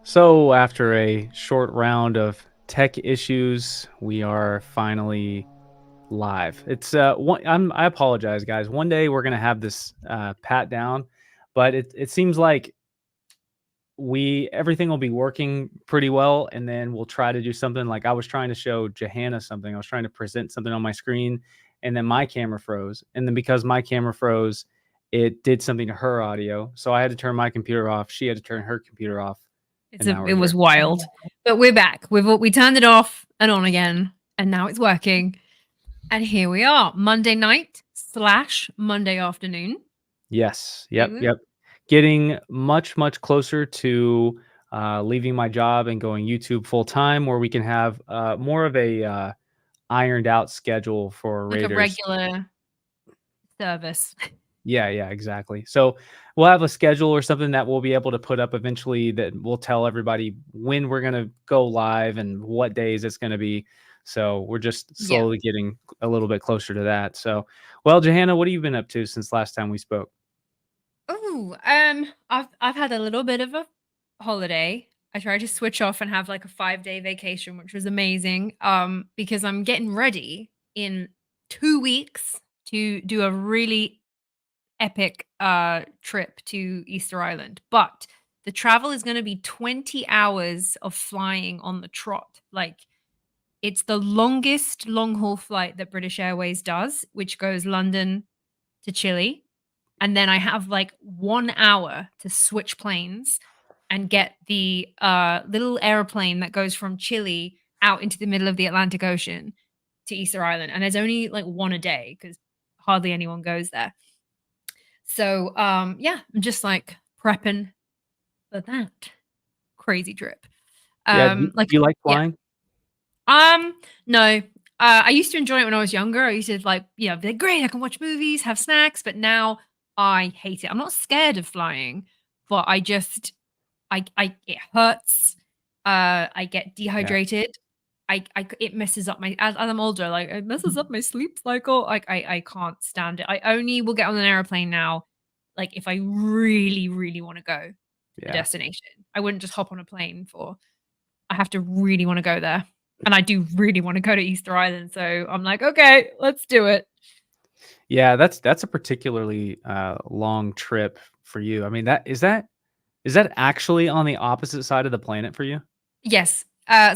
So, after a short round of tech issues, we are finally live. I apologize, guys. One day we're gonna have this pat down, but it seems like we everything will be working pretty well, and then we'll try to do something. Like I was trying to show Johanna something. I was trying to present something on my screen, and then my camera froze. And then because my camera froze, it did something to her audio. So I had to turn my computer off. She had to turn her computer off, and now It we're was here. wild, but we're back. We turned it off and on again, and now it's working. And here we are, Monday night slash Monday afternoon. Yes. Here Yep. we- Yep. Getting much closer to leaving my job and going YouTube full time, where we can have more of a ironed out schedule for Like a Raiders. regular service. Yeah. Yeah. Exactly. So we'll have a schedule or something that we'll be able to put up eventually that will tell everybody when we're going to go live and what days it's going to be. So we're just Yeah. slowly getting a little bit closer to that. So, well, Johanna, what have you been up to since last time we spoke? Oh, I've had a little bit of a holiday. I tried to switch off and have like a 5-day vacation, which was amazing. Because I'm getting ready in 2 weeks to do a really epic trip to Easter Island. But the travel is going to be 20 hours of flying on the trot. Like it's the longest long haul flight that British Airways does, which goes London to Chile. And then I have like 1 hour to switch planes and get the little airplane that goes from Chile out into the middle of the Atlantic Ocean to Easter Island. And there's only like one a day because hardly anyone goes there. So yeah, I'm just like prepping for that crazy trip. Yeah. Do Like you like yeah. flying? Um no. I used to enjoy it when I was younger. I used to like, be like, great, I can watch movies, have snacks, but now I hate it. I'm not scared of flying, but I it hurts. I get Yeah. dehydrated. It messes up my as I'm older, like it messes up my sleep cycle. Like I can't stand it. I only will get on an airplane now, like if I really, really want to go to the Yeah. destination. I wouldn't just hop on a plane for I have to really want to go there. And I do really want to go to Easter Island. So I'm like, okay, let's do it. Yeah, that's a particularly long trip for you. I mean, that is that actually on the opposite side of the planet for you? Yes.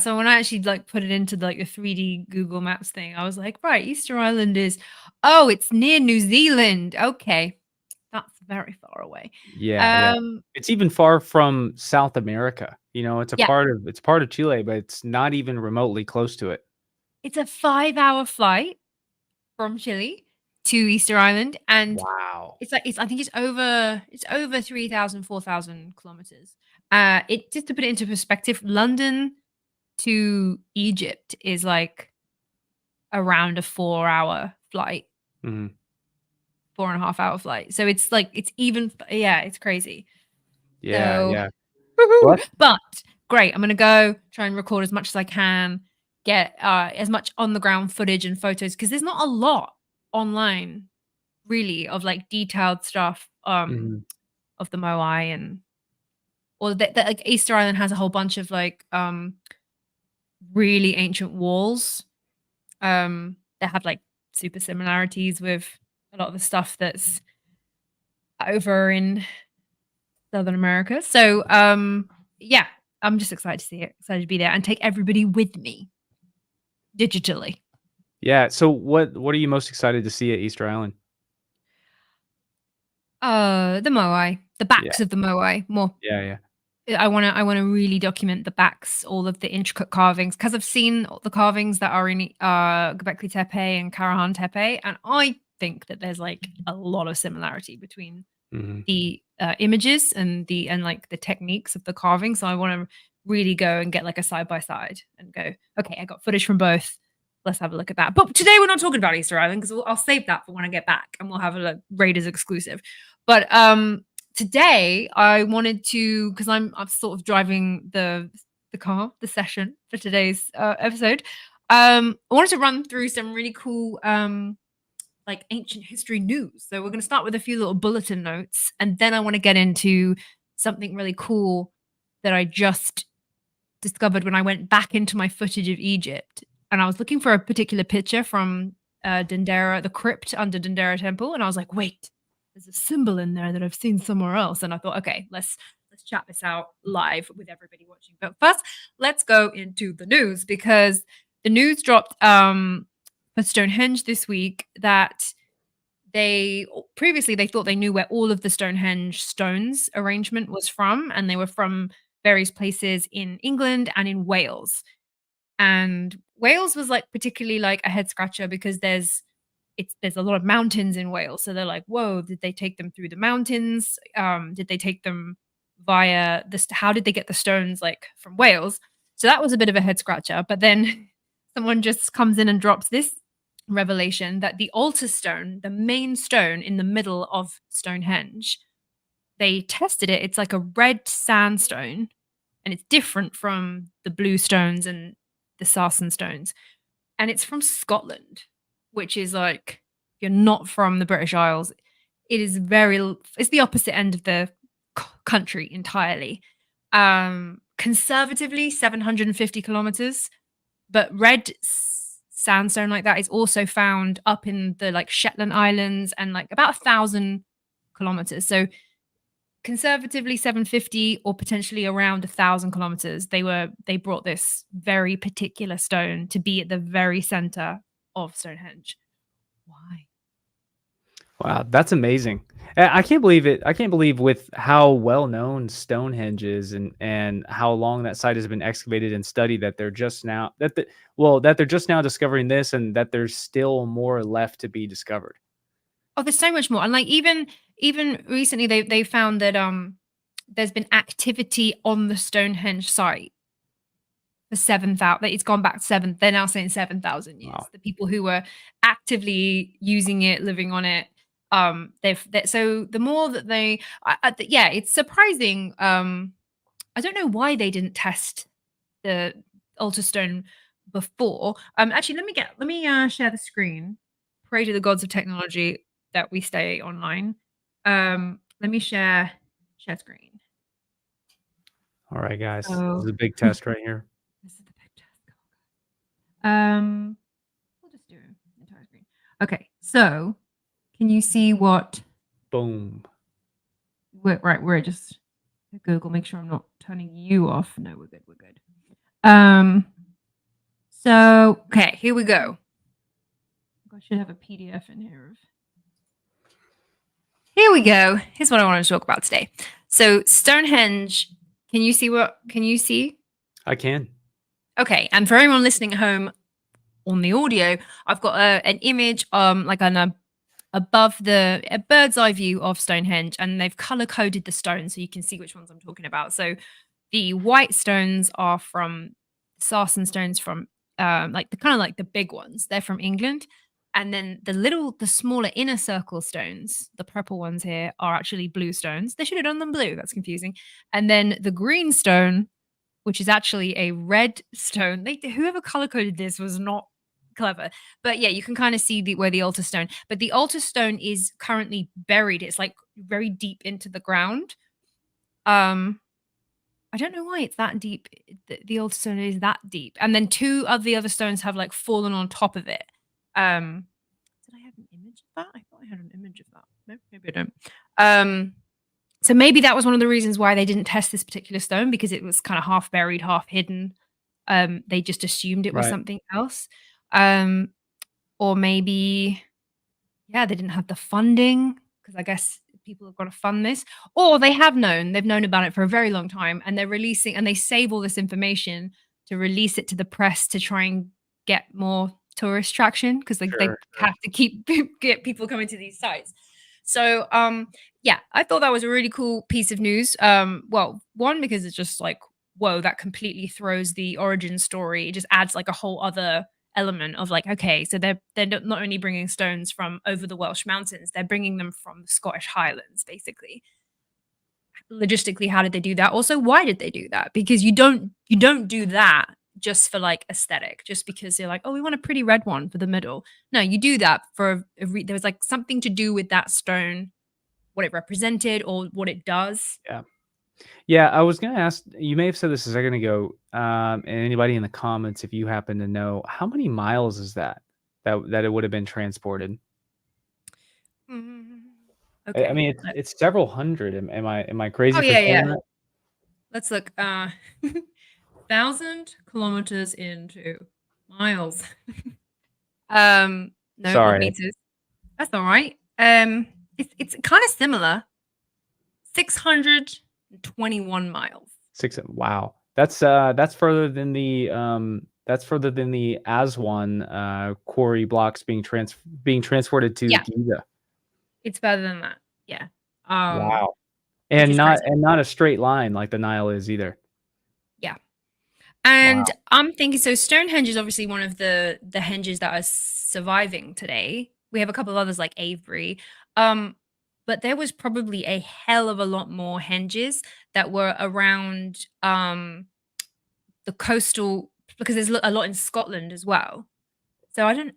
So when I actually like put it into like the 3D Google Maps thing, I was like, right, Easter Island is, oh, it's near New Zealand. Okay, that's very far away. Yeah, yeah. Um, It's even far from South America. You know, yeah, it's part of Chile, but it's not even remotely close to it. it's a 5-hour flight from Chile to Easter Island, and Wow. it's I think it's over 3,000, 4,000 kilometers. It just to put it into perspective, London to Egypt is like around a 4-hour flight. Mhm. 4.5-hour flight. So it's like it's even yeah, it's crazy. Yeah, So yeah. Well, woohoo! But great. I'm gonna go try and record as much as I can, get as much on the ground footage and photos because there's not a lot online really of like detailed stuff mhm. of the Moai and or that like Easter Island has a whole bunch of like really ancient walls that have like super similarities with a lot of the stuff that's over in Southern America. So, yeah, I'm just excited to see it, excited to be there and take everybody with me digitally. Yeah, so what are you most excited to see at Easter Island? The Moai, the Yeah, backs of the Moai more. yeah, yeah. I wanna really document the backs, all of the intricate carvings because I've seen the carvings that are in Göbekli Tepe and Karahan Tepe, and I think that there's like a lot of similarity between Mhm. the images and like the techniques of the carving. So I want to really go and get like a side by side and go, okay, I got footage from both. Let's have a look at that. But today we're not talking about Easter Island because I'll save that for when I get back and we'll have a like, Raiders exclusive. But today I wanted to because I'm sort of driving the car, the session for today's episode. I wanted to run through some really cool like ancient history news. So we're going to start with a few little bulletin notes, and then I want to get into something really cool that I just discovered when I went back into my footage of Egypt, and I was looking for a particular picture from Dendera, the crypt under Dendera Temple, and I was like, wait, there's a symbol in there that I've seen somewhere else, and I thought, okay, let's chat this out live with everybody watching. But first, let's go into the news because the news dropped for Stonehenge this week that they previously they thought they knew where all of the Stonehenge stones arrangement was from, and they were from various places in England and in Wales. And Wales was like particularly like a head scratcher because there's a lot of mountains in Wales. So they're like, whoa, did they take them through the mountains? Did they take them via this? How did they get the stones like from Wales? So that was a bit of a head scratcher. But then someone just comes in and drops this revelation that the altar stone, the main stone in the middle of Stonehenge, they tested it. It's like a red sandstone and it's different from the blue stones and the sarsen stones. And it's from Scotland, which is like you're not from the British Isles. It's the opposite end of the country entirely. Conservatively 750 kilometers, but sandstone like that is also found up in the like Shetland Islands and like about 1,000 kilometers. So conservatively 750 or potentially around 1,000 kilometers. They brought this very particular stone to be at the very center of Stonehenge. Why? Wow, that's amazing. I can't believe it. I can't believe with how well known Stonehenge is and how long that site has been excavated and studied that they're just now that they're just now discovering this and that there's still more left to be discovered. Oh, there's so much more. And like even recently they found that there's been activity on the Stonehenge site for 7,000. It's gone back 7. They're now saying 7,000 years. Wow. The people who were actively using it, living on it, so the more that yeah, it's surprising. I don't know why they didn't test the altar stone before. Actually, let me share the screen. Pray to the gods of technology that we stay online. Let me share screen. All right, guys. This So is a big test right here. this is the big test. Um, we'll just do entire screen. Okay, so can you see what? Boom. We're just Google. Make sure I'm not turning you off. No, we're good. We're good. So okay, here we go. I should have a PDF in here. Here we go. Here's what I want to talk about today. So Stonehenge. Can you see what? Can you see? I can. Okay, and for everyone listening at home on the audio, I've got an image, like on above a bird's eye view of Stonehenge, and they've color coded the stones so you can see which ones I'm talking about. So the white stones are from sarsen stones from like the kind of like the big ones. They're from England. And then the smaller inner circle stones, the purple ones here, are actually blue stones. They should have done them blue. That's confusing. And then the green stone, which is actually a red stone. Whoever color coded this was not clever. But yeah, you can kind of see where the altar stone. But the altar stone is currently buried. It's like very deep into the ground. I don't know why it's that deep. The altar stone is that deep. And then two of the other stones have like fallen on top of it. Did I have an image of that? I thought I had an image of that. No, maybe I don't. So maybe that was one of the reasons why they didn't test this particular stone because it was kind of half buried, half hidden. They just assumed it was Right. something else. Or maybe, yeah, they didn't have the funding because I guess people have got to fund this. Or they've known about it for a very long time and they're releasing and they save all this information to release it to the press to try and get more tourist traction because they Sure. have to get people coming to these sites. So yeah, I thought that was a really cool piece of news. Well, one, because it's just like, whoa, that completely throws the origin story. It just adds like a whole other element of like, okay, so they're not only bringing stones from over the Welsh mountains, they're bringing them from the Scottish Highlands, basically. Logistically, how did they do that? Also, why did they do that? Because you don't do that just for like aesthetic, just because you're like, oh, we want a pretty red one for the middle. No, you do that for there was like something to do with that stone, what it represented or what it does. Yeah. Yeah, I was gonna ask, you may have said this a second ago, and anybody in the comments, if you happen to know, how many miles is that? That it would have been transported? Mm, I okay. mean, it's several hundred. Am I crazy Oh, for yeah, saying yeah. that? Let's look, 1,000 kilometers into miles. No, not Sorry, meters. That's alright. It's kinda similar. 621 miles. 6 wow. That's further than the Aswan, quarry blocks being transported to Yeah, Giza. it's better than that. Yeah. Um, Wow. which And is not crazy. and not a straight line like the Nile is either. Yeah. And Wow. I'm thinking so Stonehenge is obviously one of the henges that are surviving today. We have a couple of others like Avebury. Um, but there was probably a hell of a lot more henges that were around the coastal because there's a lot in Scotland as well. So I don't,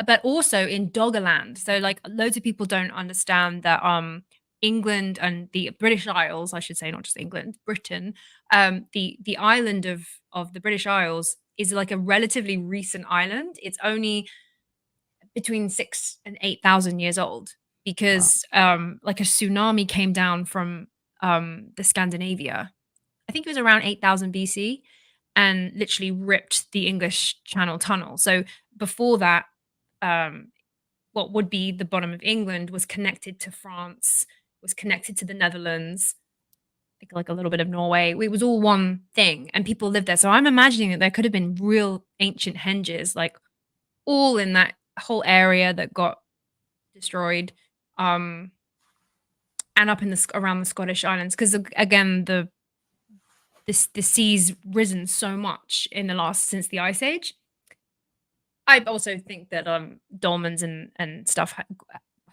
but also in Doggerland. So like loads of people don't understand that England and the British Isles, I should say, not just England, Britain, the island of the British Isles is like a relatively recent island. It's only between 6 and 8,000 years old Wow. because like a tsunami came down from the Scandinavia. I think it was around 8,000 BC and literally ripped the English Channel Tunnel. So before that, um, what would be the bottom of England was connected to France, was connected to the Netherlands, I think like a little bit of Norway. It was all one thing, and people lived there. So I'm imagining that there could have been real ancient henges, like all in that whole area that got destroyed, um, and up in around the Scottish Islands. Because again, the sea's risen so much in the last since the Ice Age. I also think that dolmens and stuff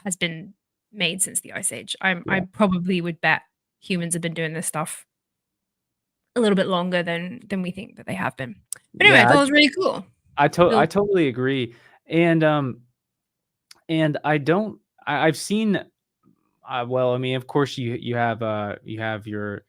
has been made since the Ice Age. I Yeah. probably would bet humans have been doing this stuff a little bit longer than we think that they have been. But anyway, I Yeah, thought it was really cool. I Little totally agree, and, I don't I've seen, well, I mean, of course, you have your,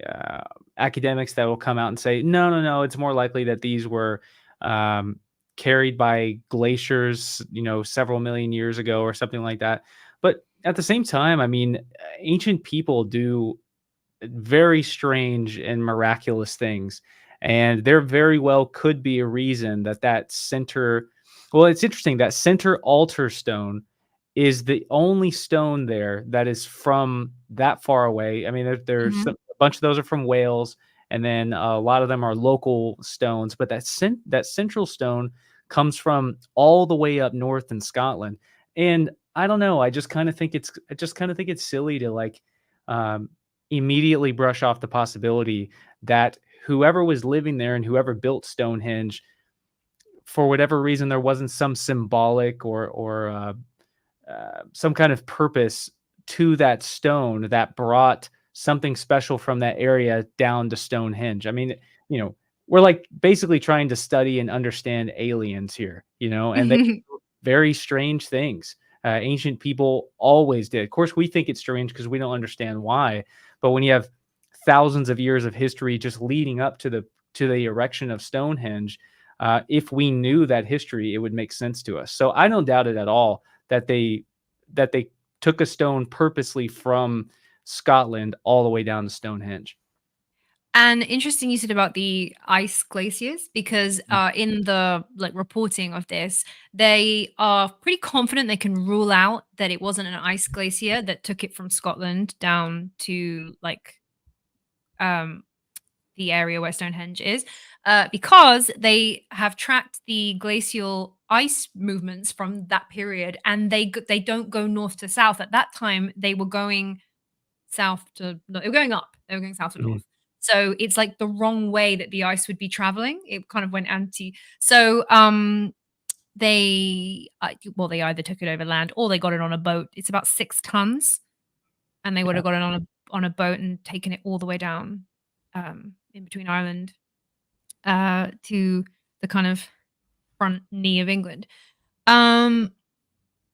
uh, academics that will come out and say, "No, no, no, it's more likely that these were, um, carried by glaciers, several million years ago," or something like that, but at the same time, I mean, ancient people do very strange and miraculous things. And there very well could be a reason that well, it's interesting that center altar stone is the only stone there that is from that far away. I mean, there's Mhm. a bunch of those are from Wales, and then a lot of them are local stones. But that central stone comes from all the way up north in Scotland. And I don't know. I just kind of think it's silly to um, immediately brush off the possibility that whoever was living there and whoever built Stonehenge, for whatever reason, there wasn't some symbolic or some kind of purpose to that stone that brought something special from that area down to Stonehenge. I mean, you know, we're like basically trying to study and understand aliens here, and they do very strange things. Ancient people always did. Of course, we think it's strange because we don't understand why. But when you have thousands of years of history just leading up to the erection of Stonehenge, if we knew that history, it would make sense to us. So I don't doubt it at all that they took a stone purposely from Scotland all the way down to Stonehenge. And interesting you said about the ice glaciers because Mm, in the like reporting of this, they are pretty confident they can rule out that it wasn't an ice glacier that took it from Scotland down to like um the area where Stonehenge is, because they have tracked the glacial ice movements from that period, and they don't go north to south. At that time, they were going south to no, they were going up. They were going south to mhm. north. So it's like the wrong way that the ice would be traveling. It kind of went anti. So they well they either took it over land or they got it on a boat. It's about 6 tons, and they would Yeah. have got it on a boat and taken it all the way down in between Ireland to the kind of front knee of England. Um,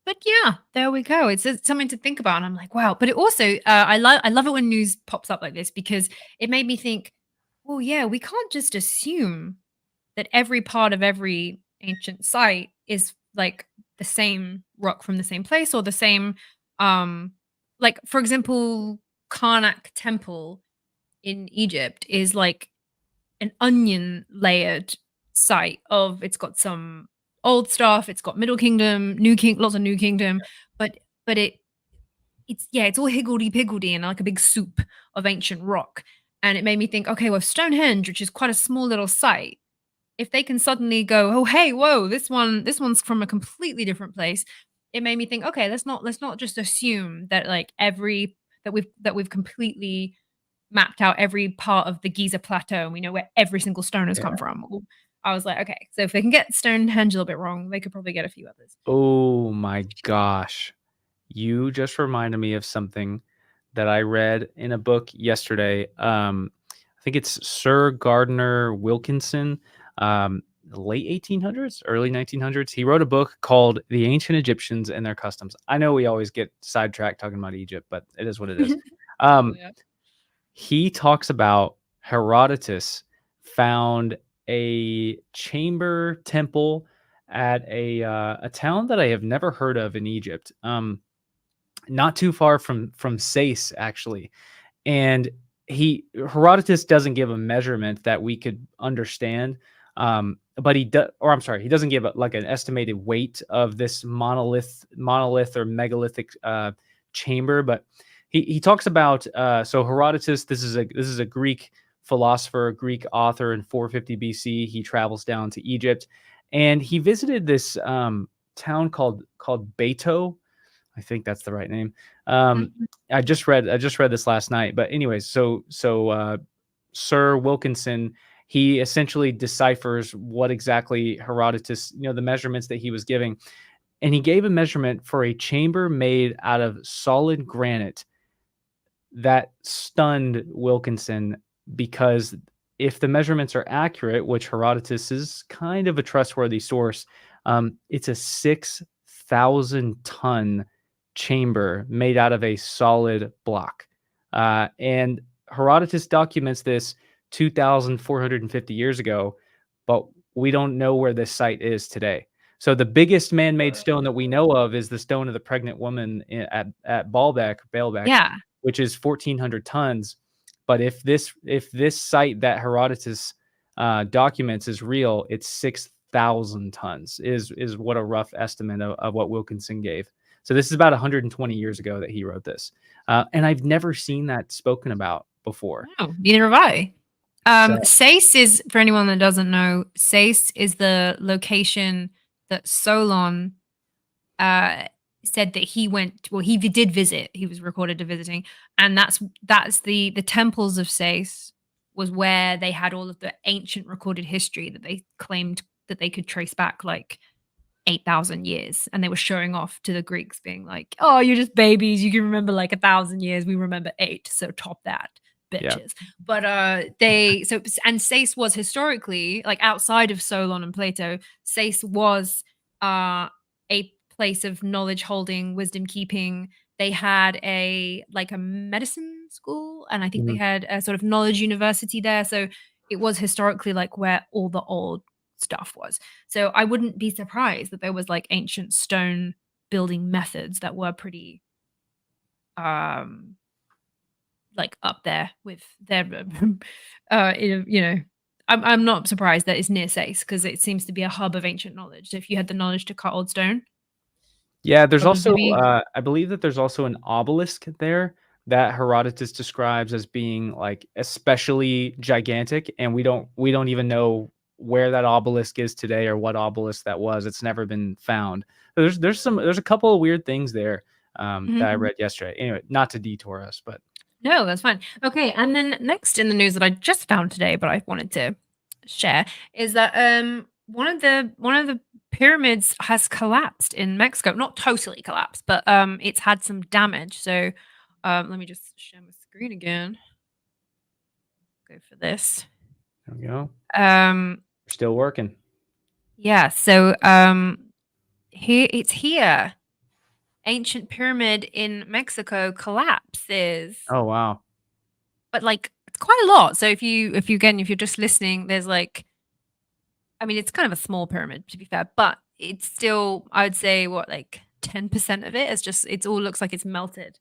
But yeah, there we go. It's something to think about. And I'm like, wow. But it also, I love it when news pops up like this because it made me think, well, yeah, we can't just assume that every part of every ancient site is like the same rock from the same place or the same, um, like for example, Karnak Temple in Egypt is like an onion layered site of it's got some old stuff, it's got Middle Kingdom, lots of New Kingdom, but but it's yeah, it's all higgledy piggledy and like a big soup of ancient rock. And it made me think, okay, well, Stonehenge, which is quite a small little site, if they can suddenly go, oh hey, whoa, this one's from a completely different place, it made me think, okay, let's not just assume that like every that we've completely mapped out every part of the Giza plateau and we know where every single stone has come Yeah. from. I was like, okay, so if they can get Stonehenge a little bit wrong, they could probably get a few others. Oh my gosh. You just reminded me of something that I read in a book yesterday. I think it's Sir Gardner Wilkinson, late 1800s, early 1900s. He wrote a book called The Ancient Egyptians and Their Customs. I know we always get sidetracked talking about Egypt, but it is what it is. Oh Um, yeah. he talks about Herodotus found a chamber temple at a town that I have never heard of in Egypt. Not too far from Sais, actually. And Herodotus doesn't give a measurement that we could understand, but I'm sorry, he doesn't give like an estimated weight of this monolith or megalithic chamber. But he talks about so Herodotus. This is a Greek philosopher, Greek author in 450 BC. He travels down to Egypt, and he visited this town called Beto. I think that's the right name. Um, Mhm. I just read this last night. But anyways, Sir Wilkinson, he essentially deciphers what exactly Herodotus, the measurements that he was giving, and he gave a measurement for a chamber made out of solid granite that stunned Wilkinson, because if the measurements are accurate, which Herodotus is kind of a trustworthy source, it's a 6,000 ton chamber made out of a solid block. And Herodotus documents this 2,450 years ago, but we don't know where this site is today. So the biggest man-made stone that we know of is the stone of the pregnant woman at Baalbek, Yeah. which is 1,400 tons. But if this site that Herodotus documents is real, it's 6,000 tons. Is what a rough estimate of what Wilkinson gave. So this is about 120 years ago that he wrote this, and I've never seen that spoken about before. Oh, neither have I. So Sais is, for anyone that doesn't know, Sais is the location that Solon uh said that he went, well, he did visit, he was recorded to visiting, and that's the temples of Sais was where they had all of the ancient recorded history that they claimed that they could trace back like 8,000 years, and they were showing off to the Greeks being like, "Oh, you're just babies. You can remember like 1,000 years. We remember 8, so top that, yeah, bitches." But they so and Sais was historically like outside of Solon and Plato, Sais was uh a place of knowledge holding, wisdom keeping. They had a medicine school, and I think they mhm. had a sort of knowledge university there. So it was historically like where all the old stuff was. So I wouldn't be surprised that there was like ancient stone building methods that were pretty um like up there with their I'm not surprised that it's near Sais because it seems to be a hub of ancient knowledge. So if you had the knowledge to cut old stone, Yeah, there's probably also, be I believe that there's also an obelisk there that Herodotus describes as being like especially gigantic, and we don't even know where that obelisk is today or what obelisk that was. It's never been found. There's a couple of weird things there that I Mhm. read yesterday. Anyway, not to detour us, but No, that's fine. Okay, and then next in the news that I just found today, but I wanted to share, is that one of the pyramids has collapsed in Mexico. Not totally collapsed, but it's had some damage. So let me just share my screen again. Go for this. there we go. Um We're still working. yeah, so here it's here. ancient pyramid in Mexico collapses. Oh, wow. But like it's quite a lot. So if you're just listening, there's like I mean it's kind of a small pyramid to be fair, but it's still I would say what like 10% of it is just it's all looks like it's melted. Like a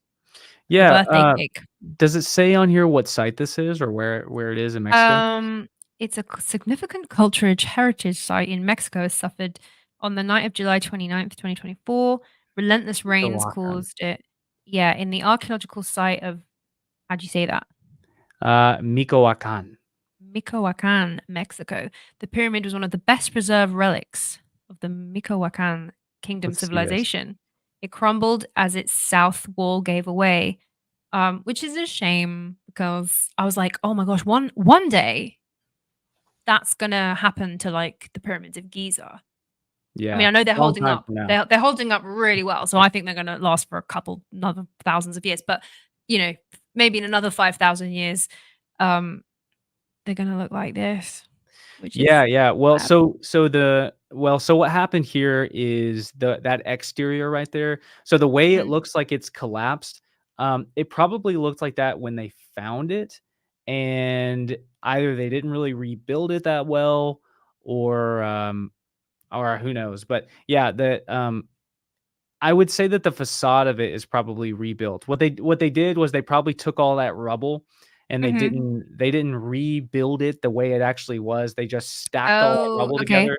Yeah, birthday cake. does it say on here what site this is or where it is in Mexico? It's a significant cultural heritage site in Mexico has suffered on the night of July 29th, 2024. Relentless rains Michoacan. caused it. Yeah, in the archaeological site of how'd you say that? Michoacan. Michoacan, Mexico. The pyramid was one of the best preserved relics of the Michoacan kingdom Let's see this. civilization. It crumbled as its south wall gave away, which is a shame because I was like, oh my gosh, one day that's gonna happen to like the pyramids of Giza. I mean, Yeah, I know they're long holding time up. from now. They're holding up really well, so I think they're gonna last for a couple another thousands of years. But you know, maybe in another 5,000 years, um, they're gonna look like this, which is Yeah, yeah. Well, sad. so what happened here is that exterior right there. So the way it Mhm. looks like it's collapsed, it probably looked like that when they found it, and either they didn't really rebuild it that well, or who knows. But yeah, I would say that the facade of it is probably rebuilt. What they did was they probably took all that rubble and they Mhm. didn't rebuild it the way it actually was. They just stacked all that Oh, rubble okay. together,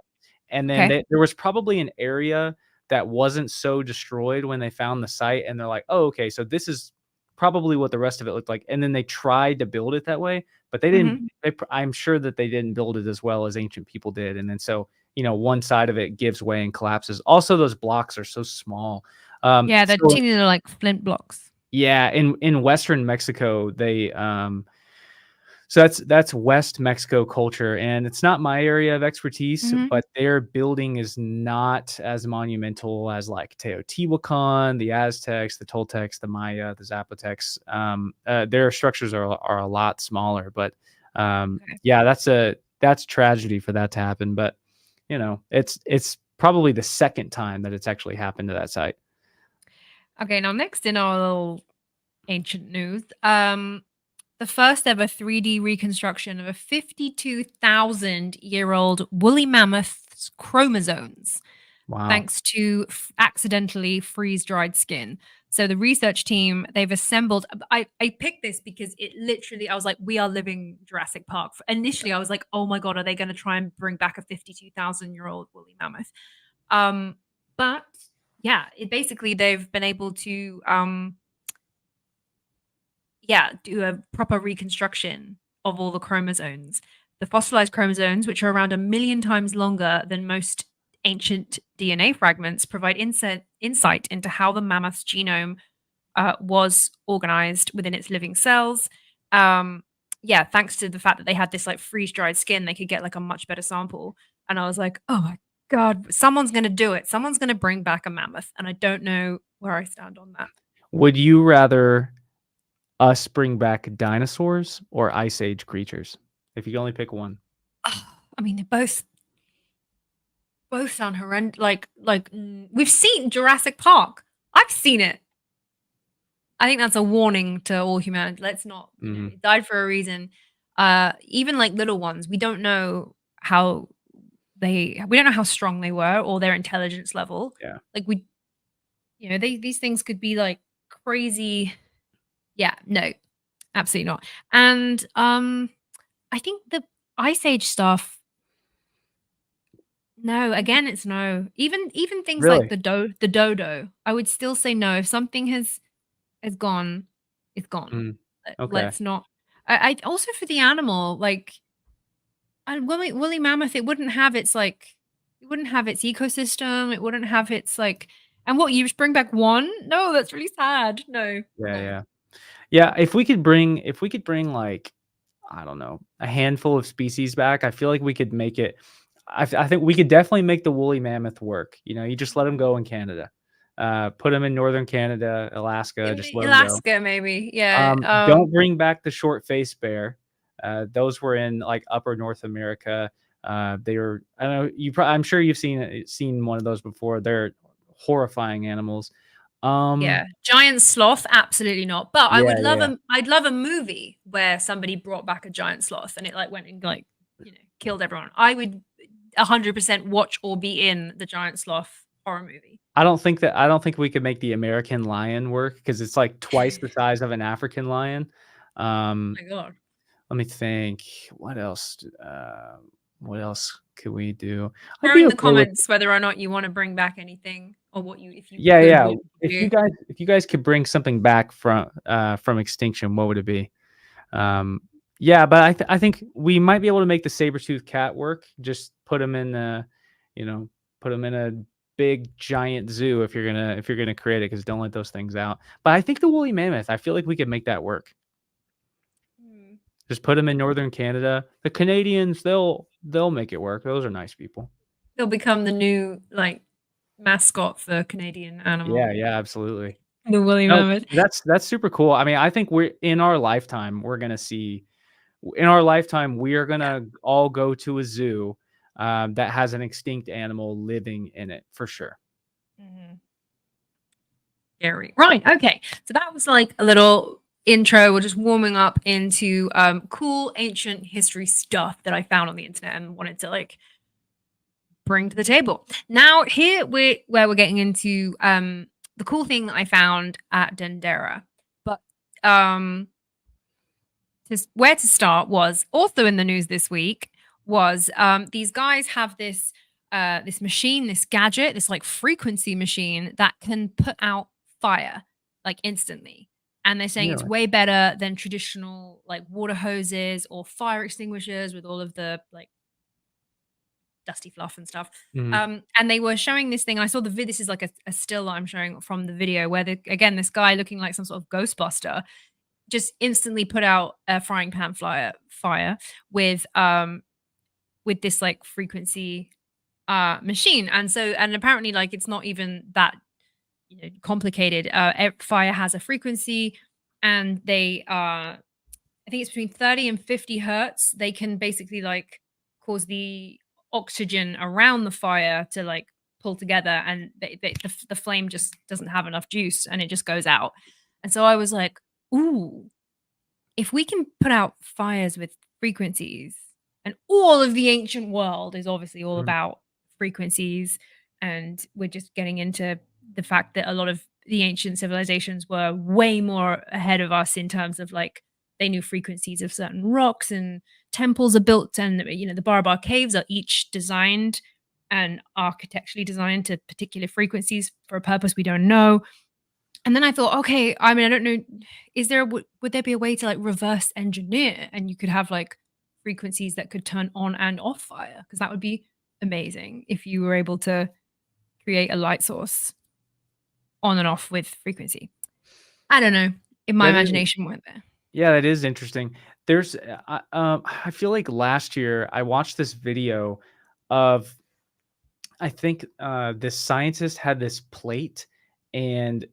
and then Okay. there was probably an area that wasn't so destroyed when they found the site, and they're like, "Oh, okay, so this is probably what the rest of it looked like." And then they tried to build it that way, but they didn't. Mhm. I'm sure that they didn't build it as well as ancient people did, and then so one side of it gives way and collapses. Also, those blocks are so small. Yeah, they're So teeny little like flint blocks. yeah, in Western Mexico, so that's West Mexico culture, and it's not my area of expertise, Mhm. but their building is not as monumental as like Teotihuacan, the Aztecs, the Toltecs, the Maya, the Zapotecs. Their structures are a lot smaller, but Okay. yeah, that's tragedy for that to happen. But it's probably the second time that it's actually happened to that site. Okay, now next in our little ancient news, the first ever 3D reconstruction of a 52,000-year-old woolly mammoth's chromosomes, Wow. thanks to accidentally freeze-dried skin. So the research team, they've assembled I picked this because it literally I was like, "We are living Jurassic Park." Initially, I was like, "Oh my god, are they gonna try and bring back a 52,000-year-old woolly mammoth?" Um, but yeah, it basically they've been able to, yeah, do a proper reconstruction of all the chromosomes. The fossilized chromosomes, which are around a million times longer than most ancient DNA fragments, provide insight into how the mammoth's genome was organized within its living cells. Um, yeah, thanks to the fact that they had this like freeze dried skin, they could get like a much better sample. And I was like, oh my God, someone's going to do it. Someone's going to bring back a mammoth. And I don't know where I stand on that. Would you rather us bring back dinosaurs or ice age creatures? If you can only pick one. I mean, they both sound horrendous. We've seen Jurassic Park. I've seen it. I think that's a warning to all humanity. Let's not, Mhm. it died for a reason. Even like little ones, we don't know how we don't know how strong they were or their intelligence level. Yeah. Like these things could be like crazy. Yeah, no, absolutely not. And I think the Ice Age stuff. No, again, it's no. Even things like Really? the dodo, I would still say no. If something has gone, it's gone. Mm. Okay. Let's not. I also for the animal, like a woolly mammoth, it wouldn't have its ecosystem. It wouldn't have its like. And what you just bring back one? No, that's really sad. No, Yeah, no. yeah. Yeah, if we could bring, like, I don't know, a handful of species back, I feel like we could make it I think we could definitely make the woolly mammoth work. You just let them go in Canada. Put them in northern Canada, Alaska, In just let them go. Alaska, maybe. Yeah. Don't bring back the short-faced bear. Those were in, like, upper North America. They were I don't know, I'm sure you've seen one of those before. They're horrifying animals. Um, Yeah, giant sloth, absolutely not. But I yeah, would love yeah. a I'd love a movie where somebody brought back a giant sloth and it like went and like, killed everyone. I would 100% watch or be in the giant sloth horror movie. I don't think we could make the American lion work because it's like twice the size of an African lion. Um, My God. let me think. What else could we do? I'd Throw be in the okay with comments whether or not you want to bring back anything or what you if you yeah, could, yeah. what would you do? If you guys could bring something back from extinction, what would it be? Um, yeah, but I think we might be able to make the saber-tooth cat work. Just put him in you know, put him in a big giant zoo if you're gonna create it, because don't let those things out. But I think the woolly mammoth, I feel like we could make that work. Hmm. Just put them in northern Canada. The Canadians, they'll make it work. Those are nice people. They'll become the new like mascot for Canadian Yeah, animal, yeah, absolutely. the woolly No, mammoth. that's super cool. I mean, I think we're in our lifetime, we're gonna see in our lifetime, we are Yeah. gonna all go to a zoo that has an extinct animal living in it for sure. Mhm. Scary. Right. Okay. So that was like a little intro. We're just warming up into cool ancient history stuff that I found on the internet and wanted to like bring to the table. Now here we where we're getting into the cool thing that I found at Dendera. But um where to start was also in the news this week was these guys have this machine, this gadget, this like frequency machine that can put out fire like instantly. And they're saying it's Really? way better than traditional like water hoses or fire extinguishers with all of the like dusty fluff and stuff. Mhm. And they were showing this thing. I saw the vid. This is like a still that I'm showing from the video where again this guy looking like some sort of Ghostbuster just instantly put out a frying pan fire with this like frequency machine. And apparently like it's not even that complicated. Fire has a frequency and they I think it's between 30 and 50 hertz. They can basically like cause the oxygen around the fire to like pull together and the flame just doesn't have enough juice and it just goes out. And so I was like, ooh, if we can put out fires with frequencies, and all of the ancient world is obviously all Mhm. about frequencies, and we're just getting into the fact that a lot of the ancient civilizations were way more ahead of us in terms of like they knew frequencies of certain rocks and temples are built and the Barabar caves are each designed and architecturally designed to particular frequencies for a purpose we don't know. And then I thought, okay, I mean, I don't know, is there would there be a way to like reverse engineer and you could have like frequencies that could turn on and off fire? Because that would be amazing if you were able to create a light source on and off with frequency. I don't know if my That is imagination went there. yeah, that is interesting. I feel like last year I watched this video of I think this scientist had this plate and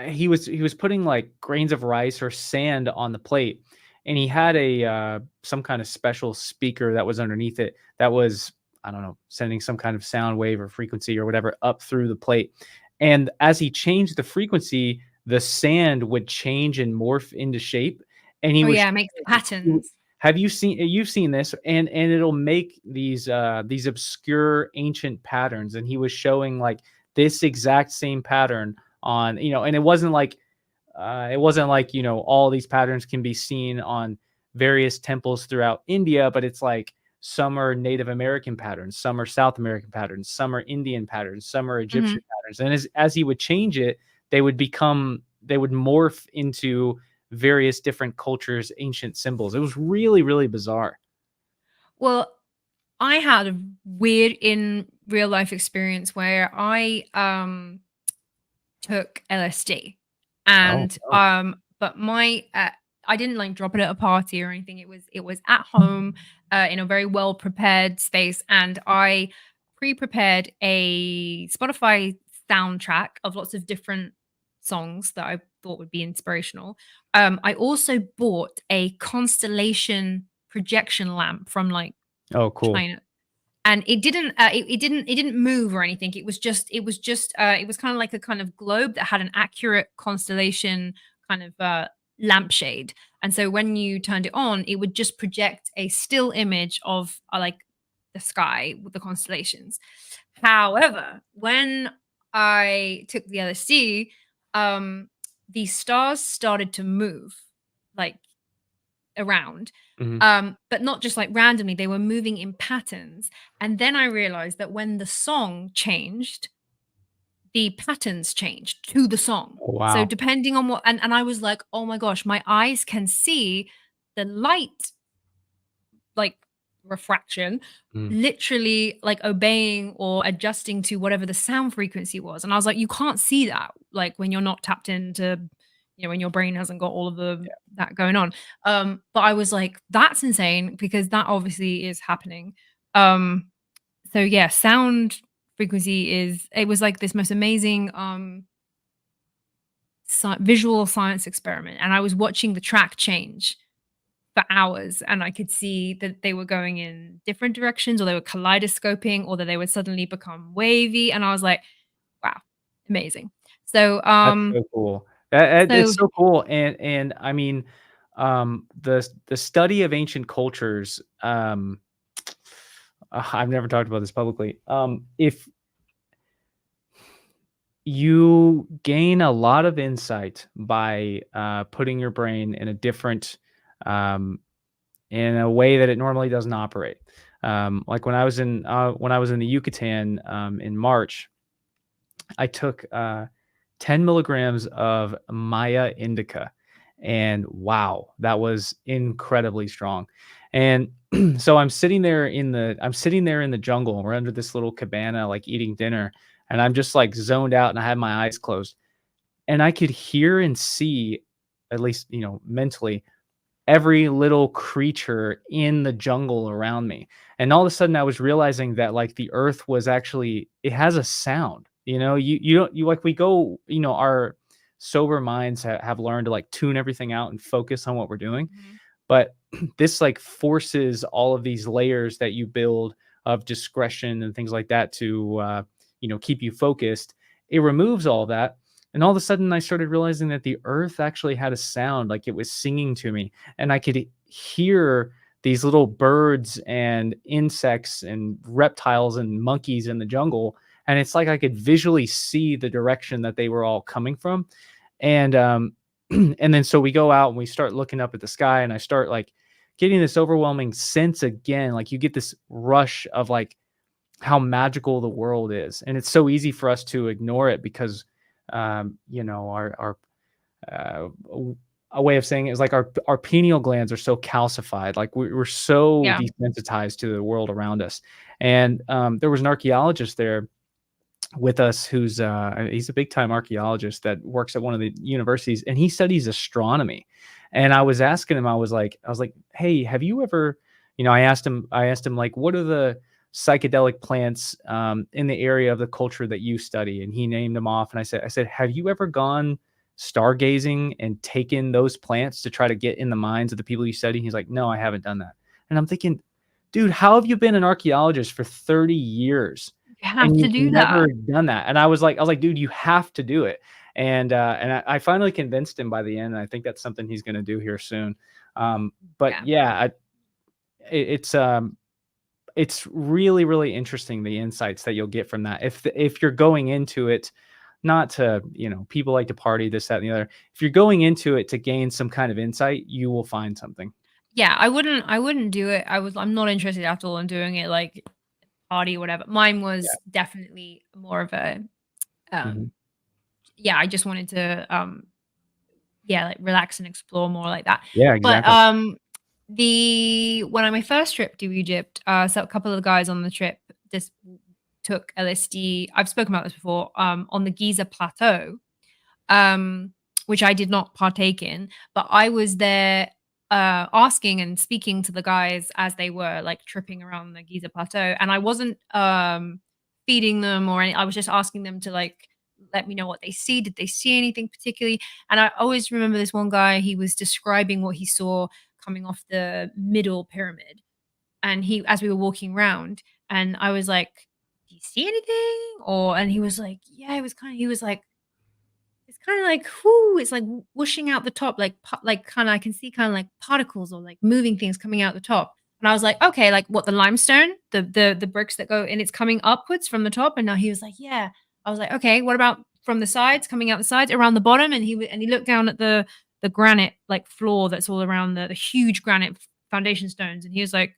he was putting like grains of rice or sand on the plate, and he had a some kind of special speaker that was underneath it that was I don't know sending some kind of sound wave or frequency or whatever up through the plate. And as he changed the frequency, the sand would change and morph into shape. And he Oh was yeah, it makes the patterns. have you seen you've seen this and it'll make these obscure ancient patterns, and he was showing like this exact same pattern on and it wasn't like all these patterns can be seen on various temples throughout India, but it's like some are Native American patterns, some are South American patterns, some are Indian patterns, some are Mhm. Egyptian patterns, and as he would change it, they would morph into various different cultures' ancient symbols. It was really, really bizarre. Well, I had a weird in real life experience where I took LSD. Oh, And oh, but my I didn't like drop it at a party or anything. It was at home in a very well prepared space and I pre-prepared a Spotify soundtrack of lots of different songs that I thought would be inspirational. I also bought a constellation projection lamp from like oh, cool. China and it didn't move or anything. It was kind of like a kind of globe that had an accurate constellation kind of lampshade. And so when you turned it on, it would just project a still image of like the sky with the constellations. However, when I took the LSD, um the stars started to move, like, around, Mhm. but not just like randomly, they were moving in patterns. And then I realized that when the song changed, the patterns changed to the song. Oh, So wow. depending on what, and I was like, oh my gosh, my eyes can see the light, like, refraction, Mhm. literally like obeying or adjusting to whatever the sound frequency was. And I was like, you can't see that, like, when you're not tapped into, when your brain hasn't got all of the that going on. But I was like, that's insane, because that obviously is happening. Um, so yeah, sound frequency is it was like this most amazing visual science experiment, and I was watching the track change for hours, and I could see that they were going in different directions, or they were kaleidoscoping, or that they would suddenly become wavy, and I was like, "Wow, amazing." So, That's so cool. It's so so cool, and I mean, the study of ancient cultures, I've never talked about this publicly. If you gain a lot of insight by, putting your brain in a different, in a way that it normally doesn't operate. Like when I was in the Yucatan, in March, I took 10 milligrams of Maya indica, and wow, that was incredibly strong. And so I'm sitting there in the jungle. We're under this little cabana, like eating dinner, and I'm just like zoned out, and I had my eyes closed, and I could hear and see, at least mentally, every little creature in the jungle around me. And all of a sudden I was realizing that like the earth was actually it has a sound. You don't you like we go, our sober minds have learned to like tune everything out and focus on what we're doing. Mhm. But this like forces all of these layers that you build of discretion and things like that to keep you focused. It removes all that. And all of a sudden I started realizing that the earth actually had a sound, like it was singing to me, and I could hear these little birds and insects and reptiles and monkeys in the jungle, and it's like I could visually see the direction that they were all coming from. And and then so we go out and we start looking up at the sky, and I start like getting this overwhelming sense again, like you get this rush of like how magical the world is, and it's so easy for us to ignore it because our a way of saying it is like our pineal glands are so calcified, like we're so Yeah. desensitized to the world around us. And there was an archaeologist there with us who's he's a big time archaeologist that works at one of the universities, and he studies astronomy. And I was asking him, I was like, hey, have you ever, I asked him like, what are the psychedelic plants in the area of the culture that you study? And he named them off, and I said, have you ever gone stargazing and taken those plants to try to get in the minds of the people you study? He's like, no, I haven't done that. And I'm thinking, dude, how have you been an archaeologist for 30 years You have and to you've do never that. done that? And I was like, dude, you have to do it. And I finally convinced him by the end, and I think that's something he's going to do here soon. But Yeah. yeah, it's really, really interesting, the insights that you'll get from that. If you're going into it, not to, people like to party, this, that, and the other. If you're going into it to gain some kind of insight, you will find something. Yeah, I wouldn't do it. I'm not interested at all in doing it like party or whatever. Mine Yeah. was definitely more of a, Mhm. um yeah, I just wanted to, yeah, like, relax and explore more like that. Yeah, But, exactly. the when on my first trip to Egypt, so a couple of the guys on the trip just took LSD. I've spoken about this before, on the Giza Plateau, um, which I did not partake in, but I was there, asking and speaking to the guys as they were like tripping around the Giza Plateau, and I wasn't feeding them or any. I was just asking them to like let me know what they see. Did they see anything particularly? And I always remember this one guy. He was describing what he saw coming off the middle pyramid, and he as we were walking around. And I was like, "Do you see anything?" And he was like, "Yeah." He was like, "It's kind of like, whoo, it's like whooshing out the top, like, like kind of, I can see kind of like particles or like moving things coming out the top." And I was like, "Okay, like what, the limestone, the bricks that go and it's coming upwards from the top." And now he was like, "Yeah." I was like, "Okay, what about from the sides, coming out the sides, around the bottom?" And he looked down at the granite like floor that's all around the huge granite foundation stones, and he was like,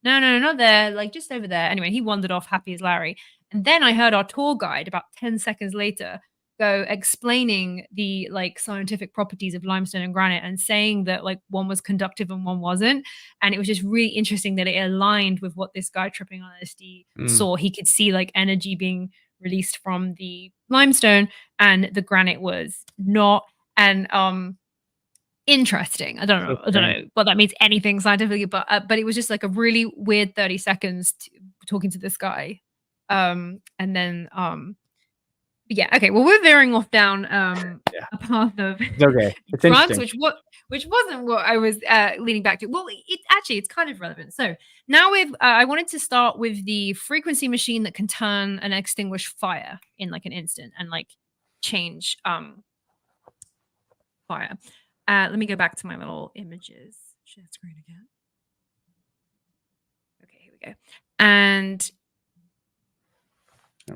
"No, no, no, not there, like just over there." Anyway, he wandered off happy as Larry. And then I heard our tour guide about 10 seconds later go explaining the like scientific properties of limestone and granite and saying that like one was conductive and one wasn't. And it was just really interesting that it aligned with what this guy tripping on LSD Mm. saw. He could see like energy being released from the limestone and the granite was not. And interesting. So I don't strange. know what that means anything scientifically, but it was just like a really weird 30 seconds talking to this guy. And then yeah, okay. Well, we're veering off down Yeah. a path of It's okay. It's drugs, interesting. which wasn't what I was leaning back to. Well, it actually it's kind of relevant. So now we've I wanted to start with the frequency machine that can turn and extinguish fire in like an instant and like change fire. Let me go back to my little images. Share screen again. Okay, here we go. And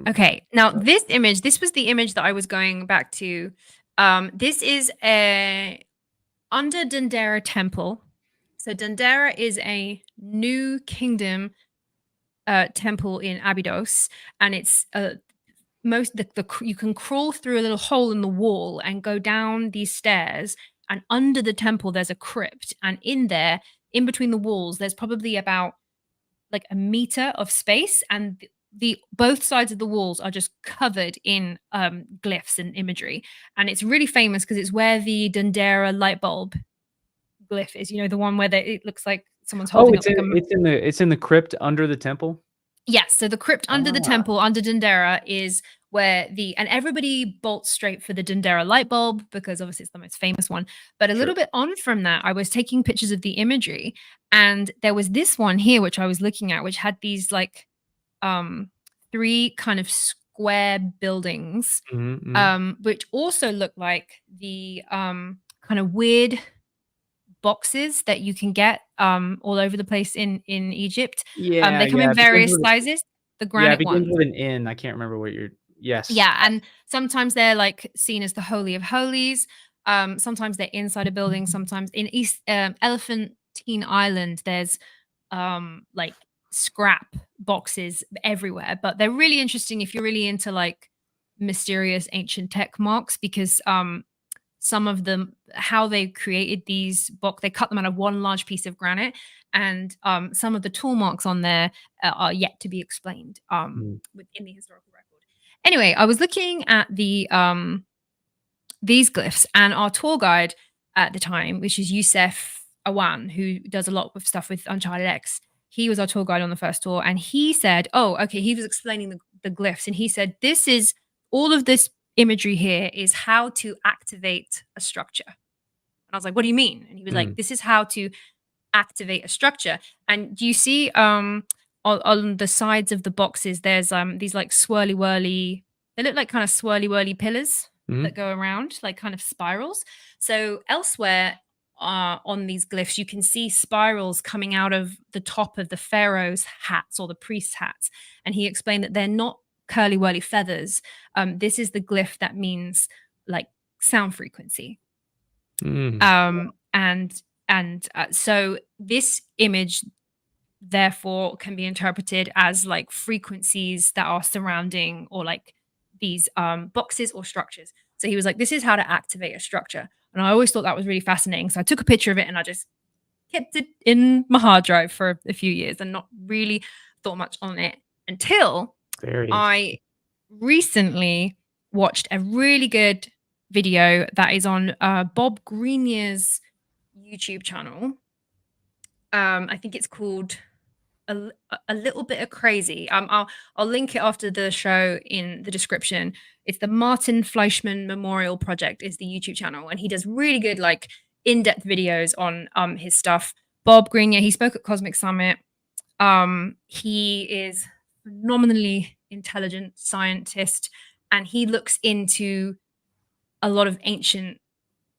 okay, now this was the image that I was going back to. This is a under Dendera temple. So Dendera is a new kingdom temple in Abydos, and it's you can crawl through a little hole in the wall and go down these stairs. And under the temple, there's a crypt, and in there, in between the walls, there's probably about like a meter of space, and the both sides of the walls are just covered in glyphs and imagery. And it's really famous because it's where the Dendera light bulb glyph is, you know, the one where it looks like someone's Oh, holding up like a it's in the crypt under the temple? yes, so the crypt under the Ah, temple under Dendera is where the and everybody bolts straight for the Dendera light bulb because obviously it's the most famous one. But a sure. little bit on from that, I was taking pictures of the imagery, and there was this one here which I was looking at, which had these like um three kind of square buildings, Mhm, mhm. which also look like the kind of weird boxes that you can get all over the place in Egypt. Yeah, They come yeah, in it begins various with sizes, the yeah, it granite begins ones. with an N. I can't remember what you're yes. Yeah, and sometimes they're like seen as the holy of holies. Sometimes they're inside a building. Sometimes in East Elephantine Island, there's like scrap boxes everywhere. But they're really interesting if you're really into like mysterious ancient tech marks because some of them how they created these box they cut them out of one large piece of granite, and some of the tool marks on there are yet to be explained Mm, within the historical record. Anyway, I was looking at these glyphs, and our tour guide at the time, which is Youssef Awan, who does a lot of stuff with Uncharted X, he was our tour guide on the first tour, and he said, "Oh, okay." He was explaining the glyphs, and he said, "This is all of this imagery here is how to activate a structure." And I was like, "What do you mean?" And he was like, mm. "This is how to activate a structure." And do you see on the sides of the boxes there's these like swirly whirly, they look like kind of swirly whirly pillars that Mhm. go around like kind of spirals. So elsewhere on these glyphs you can see spirals coming out of the top of the pharaoh's hats or the priest's hats, and he explained that they're not curly whirly feathers. This is the glyph that means like sound frequency. Mm. So this image therefore can be interpreted as like frequencies that are surrounding or like these boxes or structures. So he was like, this is how to activate a structure. And I always thought that was really fascinating. So I took a picture of it and I just kept it in my hard drive for a few years and not really thought much on it until Very interesting. I recently watched a really good video that is on Bob Greenier's YouTube channel. I think it's called a little bit of crazy. I'll link it after the show in the description. It's the Martin Fleischmann Memorial Project is the YouTube channel, and he does really good like in-depth videos on his stuff. Bob Grenier, he spoke at Cosmic Summit. He is phenomenally intelligent scientist, and he looks into a lot of ancient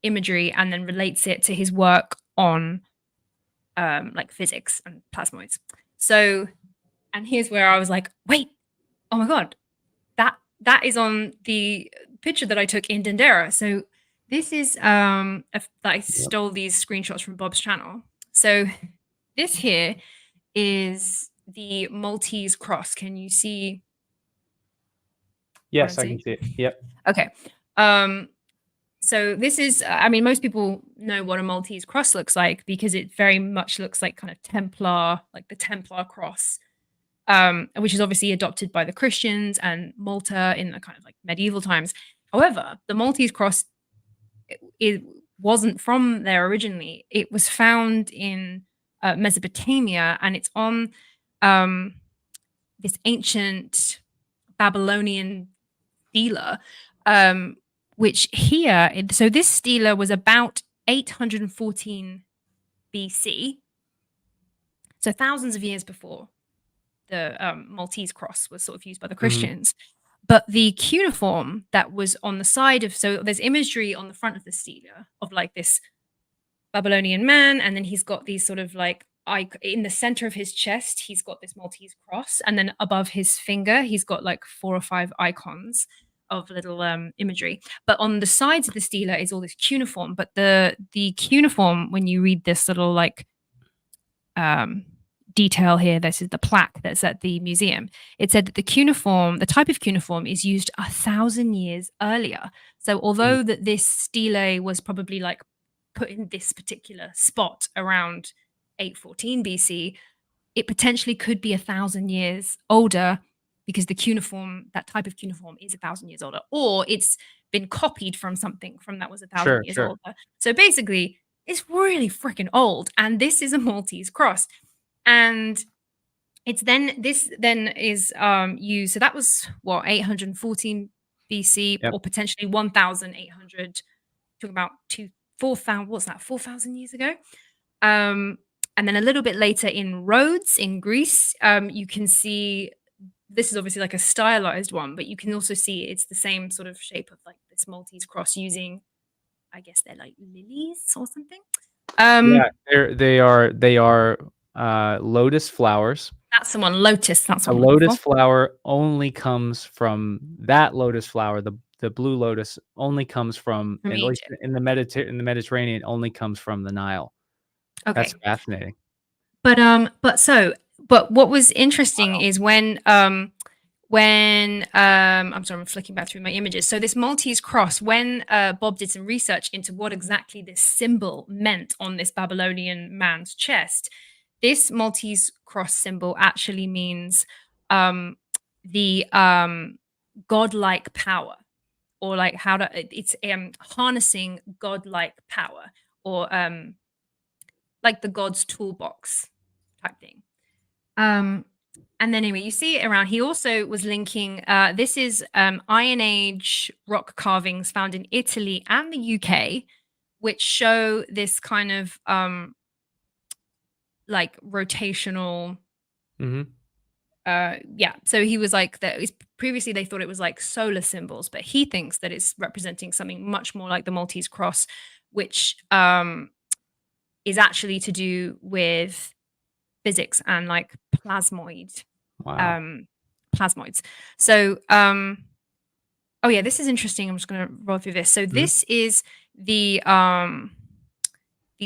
imagery and then relates it to his work on like physics and plasmoids. So, and here's where I was like, wait, oh my god, that is on the picture that I took in Dendera. So this is that I Yep. stole these screenshots from Bob's channel. So this here is the Maltese cross. Can you see what I'm Yes, I can saying? see it. Yep. Okay. So this is, I mean, most people know what a Maltese cross looks like because it very much looks like kind of Templar, like the Templar cross, which is obviously adopted by the Christians and Malta in the kind of like medieval times. However, the Maltese cross it wasn't from there originally. It was found in Mesopotamia, and it's on this ancient Babylonian stela, which here, so this stela was about 814 BC, so thousands of years before the Maltese cross was sort of used by the Hmm. Christians. But the cuneiform that was on the side of, so there's imagery on the front of the stela of like this Babylonian man, and then he's got these sort of like in the center of his chest, he's got this Maltese cross, and then above his finger, he's got like 4 or 5 icons of little imagery. But on the sides of the stela is all this cuneiform. But the cuneiform, when you read this little like um, detail here, this is the plaque that's at the museum. It said that the cuneiform, the type of cuneiform, is used 1,000 years earlier. So although that this stele was probably like put in this particular spot around 814 BC, it potentially could be 1,000 years older because the cuneiform, that type of cuneiform, is 1,000 years older, or it's been copied from something from that was a thousand Sure, years sure. older. So basically, it's really freaking old, and this is a Maltese cross, and it's then this then is used. So that was what 814 BC, Yep. or potentially 1,800. Talking about 4,000. What's that? 4,000 years ago. Um, and then a little bit later in Rhodes in Greece, you can see this is obviously like a stylized one, but you can also see it's the same sort of shape of like this Maltese cross using, I guess they're like lilies or something. Yeah, they are lotus flowers. That's the one, lotus. That's A what I'm looking lotus for. flower only comes from that lotus flower, the blue lotus only comes from, From at least Egypt. in the Mediterranean, only comes from the Nile. That's Okay. fascinating. But what was interesting is when I'm sorry, I'm flicking back through my images. So this Maltese cross, when Bob did some research into what exactly this symbol meant on this Babylonian man's chest, this Maltese cross symbol actually means um, the godlike power, or like how to it's harnessing godlike power, or like the god's toolbox type thing. Um, and then anyway, you see it around. He also was linking. This is Iron Age rock carvings found in Italy and the UK, which show this kind of like rotational. Mhm. Yeah. So he was like that. Previously, they thought it was like solar symbols, but he thinks that it's representing something much more like the Maltese cross, which is actually to do with physics and like Wow. um plasmoids. So oh yeah, this is interesting. I'm just going to roll through this. So Mhm. this is the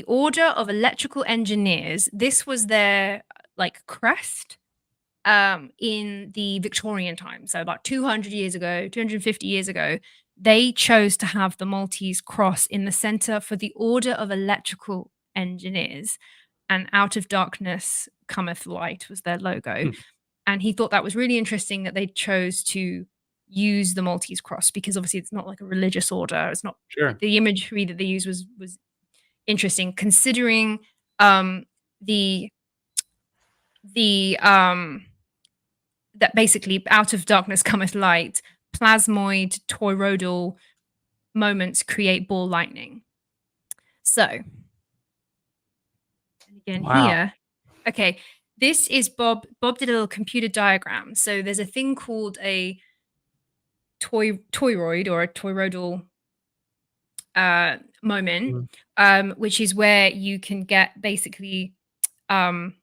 Order of Electrical Engineers. This was their like crest in the Victorian time. So about 200 years ago, 250 years ago, they chose to have the Maltese cross in the center for the Order of Electrical Engineers, and out of darkness cometh light was their logo. Hmm. And he thought that was really interesting that they chose to use the Maltese cross because obviously it's not like a religious order. It's not, Sure. the imagery that they use was interesting considering um the the that basically out of darkness cometh light, plasmoid toroidal moments create ball lightning. So, and again Wow. here, okay, This is Bob. Bob did a little computer diagram. So there's a thing called a toroid or a toroidal moment, Mhm. which is where you can get basically um,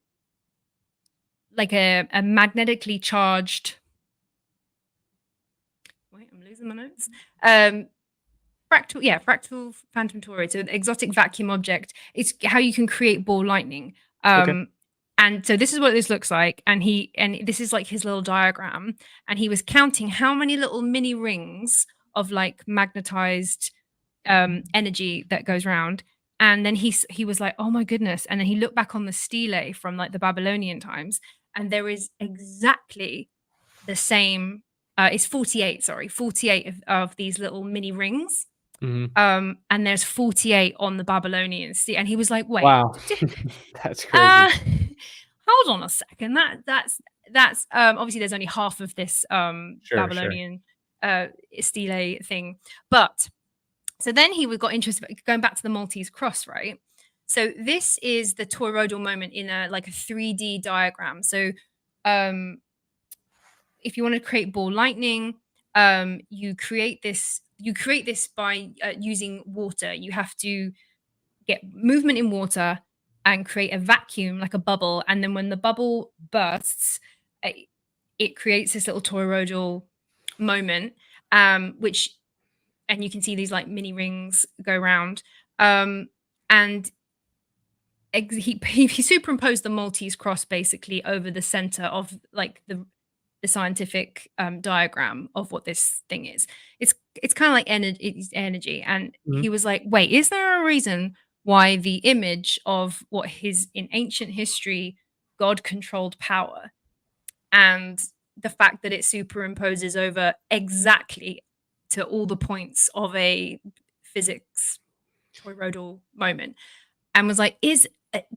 like a magnetically charged. Wait, I'm losing my notes. Um, fractal phantom toroid. So an exotic vacuum object. It's how you can create ball lightning. Okay. Um, and so this is what this looks like. And this is like his little diagram. And he was counting how many little mini rings of like magnetized energy that goes around. And then he was like, oh my goodness. And then he looked back on the stele from like the Babylonian times, and there is exactly the same. It's 48, sorry, 48 of these little mini rings. Mhm. And there's 48 on the Babylonian stele. And he was like, wait, Wow. That's crazy. hold on a second. That's obviously there's only half of this Sure, sure. Babylonian stele thing. But so then got interested, going back to the Maltese cross, right? So this is the toroidal moment in a like a 3D diagram. So um if you want to create ball lightning, you create this. You create this by using water. You have to get movement in water and create a vacuum, like a bubble. And then when the bubble bursts, it creates this little toroidal moment, which, and you can see these like mini rings go around. And he superimposed the Maltese cross basically over the center of like the scientific diagram of what this thing is. It's kind of like energy, and Mhm. he was like, "Wait, is there a reason why the image of what his in ancient history God controlled power and the fact that it superimposes over exactly to all the points of a physics toroidal moment?" And was like, "Is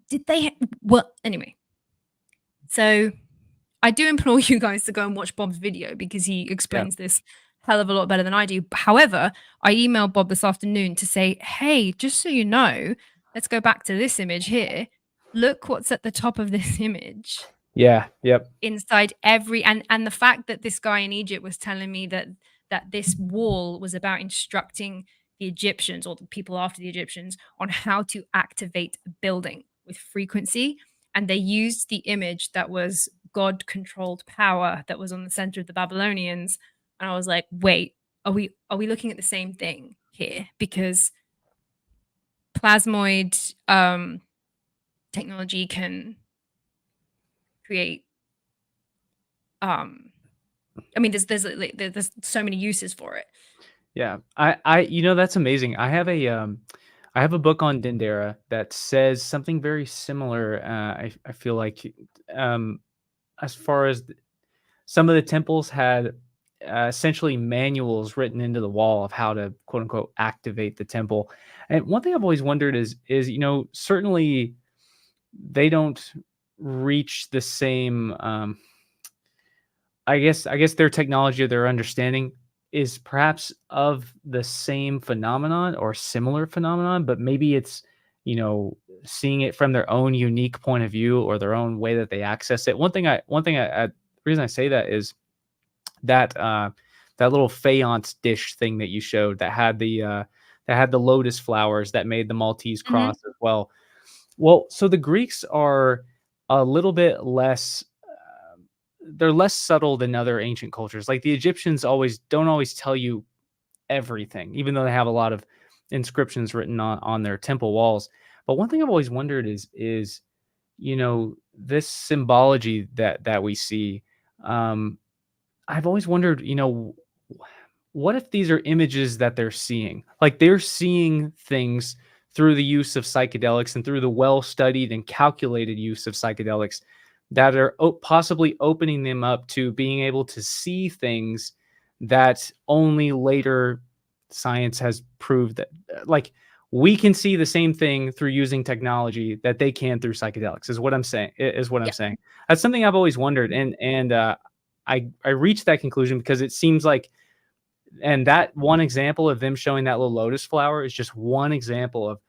did they? Well, anyway." So I do implore you guys to go and watch Bob's video because he Yeah. explains this hell of a lot better than I do. However, I emailed Bob this afternoon to say, hey, just so you know, let's go back to this image here. Look what's at the top of this image Yeah. Yep. inside every, and the fact that this guy in Egypt was telling me that this wall was about instructing the Egyptians or the people after the Egyptians on how to activate a building with frequency. And they used the image that was God controlled power that was on the center of the Babylonians. And I was like, wait, are we looking at the same thing here? Because plasmoid technology can create um I mean, there's so many uses for it. Yeah. That's amazing. I have a book on Dendera that says something very similar. I feel like, um, as far as some of the temples had essentially manuals written into the wall of how to quote unquote activate the temple. And one thing I've always wondered is certainly they don't reach the same. I guess their technology or their understanding is perhaps of the same phenomenon or similar phenomenon, but maybe it's, you know, seeing it from their own unique point of view or their own way that they access it. The reason I say that is that that little faience dish thing that you showed that had the lotus flowers that made the Maltese Mhm. cross as well. Well, so the Greeks are a little bit less they're less subtle than other ancient cultures. Like the Egyptians always don't always tell you everything, even though they have a lot of inscriptions written on their temple walls. But one thing I've always wondered is this symbology that we see. Um, I've always wondered, what if these are images that they're seeing? Like they're seeing things through the use of psychedelics and through the well-studied and calculated use of psychedelics that are possibly opening them up to being able to see things that only later science has proved that like we can see the same thing through using technology that they can through psychedelics is what I'm saying is what I'm Yeah. saying. That's something I've always wondered, and I reached that conclusion because it seems like, and that one example of them showing that little lotus flower is just one example of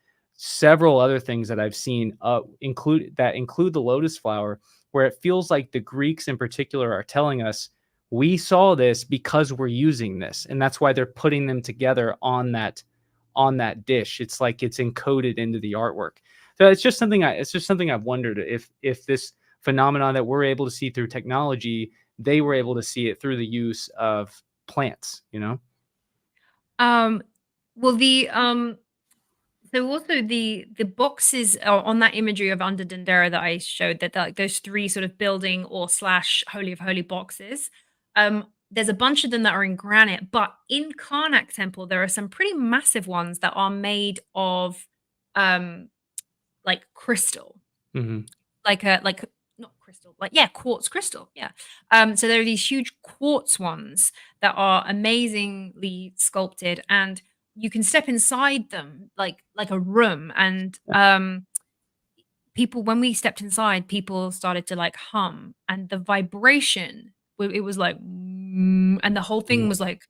several other things that I've seen include the lotus flower, where it feels like the Greeks in particular are telling us we saw this because we're using this, and that's why they're putting them together on that dish. It's like it's encoded into the artwork. So it's just something I've wondered if this phenomenon that we're able to see through technology, they were able to see it through the use of plants, you know? Um, well, so also the boxes on that imagery of under Dendera that I showed, that like those three sort of building or slash holy of holy boxes. There's a bunch of them that are in granite, but in Karnak Temple there are some pretty massive ones that are made of um like crystal, Mhm. like not crystal, like yeah, quartz crystal, yeah. So there are these huge quartz ones that are amazingly sculpted, and you can step inside them like a room, and people, when we stepped inside, people started to like hum, and the vibration, it was like and the whole thing Mhm. was like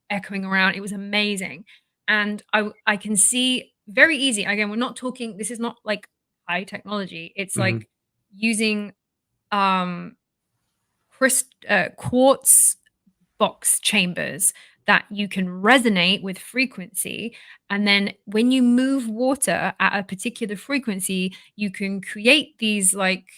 echoing around. It was amazing. And I can see very easy. Again, we're not talking, this is not like high technology. It's Mhm. like using um quartz box chambers that you can resonate with frequency. And then when you move water at a particular frequency, you can create these like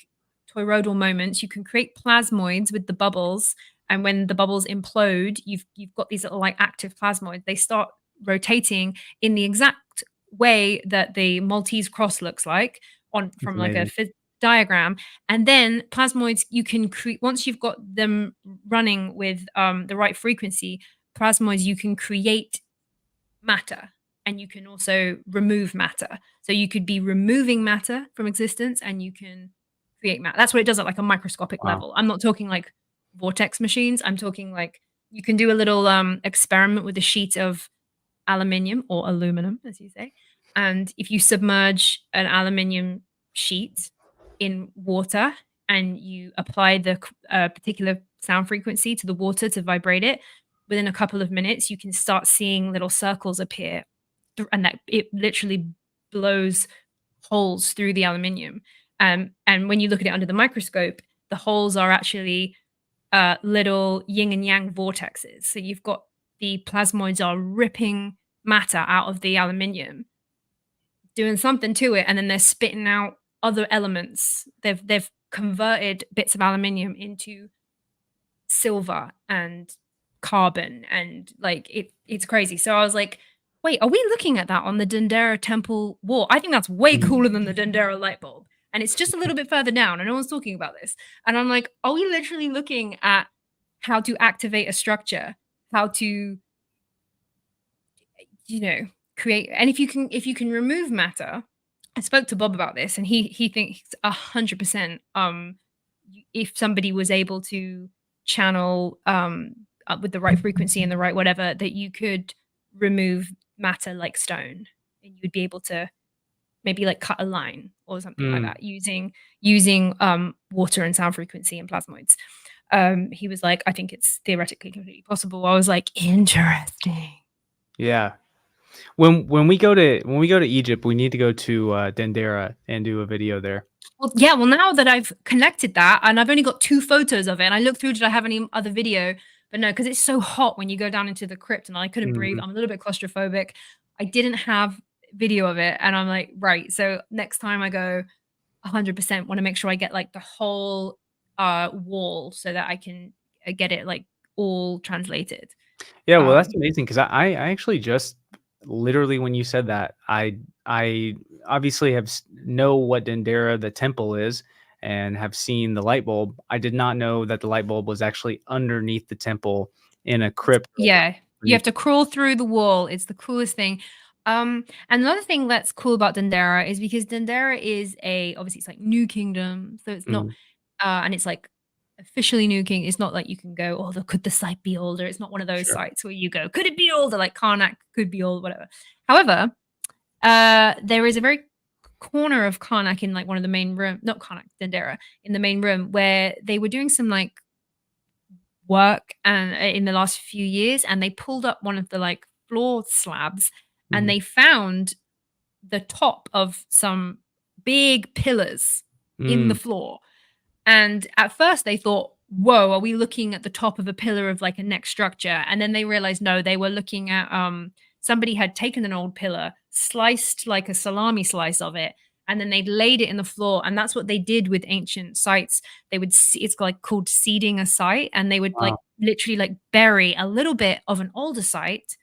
toroidal moments. You can create plasmoids with the bubbles. And when the bubbles implode, you've got these little like active plasmoids. They start rotating in the exact way that the Maltese cross looks like on It's from like a amazing. diagram. And then plasmoids, you can create, once you've got them running with the right frequency, plasmoids, you can create matter, and you can also remove matter. So you could be removing matter from existence and you can create matter. That's what it does at like a microscopic Wow. level. I'm not talking like vortex machines. I'm talking like you can do a little experiment with a sheet of aluminium or aluminum, as you say. And if you submerge an aluminium sheet in water and you apply the particular sound frequency to the water to vibrate it, within a couple of minutes, you can start seeing little circles appear, and that it literally blows holes through the aluminium. And when you look at it under the microscope, the holes are actually little yin and yang vortexes. So you've got the plasmoids are ripping matter out of the aluminium, doing something to it, and then they're spitting out other elements. They've converted bits of aluminium into silver and carbon, and like it's crazy. So I was like, wait, are we looking at that on the Dendera temple wall? I think that's way Mhm. cooler than the Dendera light bulb. And it's just a little bit further down, and no one's talking about this. And I'm like, are we literally looking at how to activate a structure, how to, you know, create, and if you can remove matter. I spoke to Bob about this, and he thinks 100%, if somebody was able to channel up with the right frequency and the right whatever, that you could remove matter like stone, and you'd be able to maybe like cut a line or something like Mm. that using water and sound frequency and plasmoids. He was like, I think it's theoretically completely possible. I was like, interesting. Yeah. When we go to Egypt, we need to go to, Dendera and do a video there. Well, yeah, well, now that I've connected that, and I've only got 2 photos of it, and I looked through, did I have any other video? But no, because it's so hot when you go down into the crypt, and I couldn't breathe. Mhm. I'm a little bit claustrophobic. I didn't have video of it, and I'm like, right, so next time I go, 100% wanna make sure I get, like, the whole, wall so that I can, get it, like, all translated. Yeah, well, that's Um amazing 'cause I actually just literally when you said that, I obviously have know what Dendera, the temple is, and have seen the light bulb. I did not know that the light bulb was actually underneath the temple in a crypt or Yeah, you have underneath. to crawl through the wall. It's the coolest thing. And another thing that's cool about Dendera is because Dendera is obviously it's like New Kingdom, so it's not, Mhm. and it's like officially New King. It's not like you can go, oh, could the site be older? It's not one of those Sure. sites where you go, could it be older? Like Karnak could be old, whatever. However, there is a very corner of Karnak in like one of the main room, not Karnak, Dendera, in the main room where they were doing some like work and in the last few years, and they pulled up one of the like floor slabs, and Mhm. they found the top of some big pillars in the Mm, floor. And at first they thought, whoa, are we looking at the top of a pillar of like a next structure? And then they realized no, they were looking at somebody had taken an old pillar, sliced like a salami slice of it, and then they'd laid it in the floor. And that's what they did with ancient sites. They would it's like called seeding a site, and they would like wow, literally like bury a little bit of an older site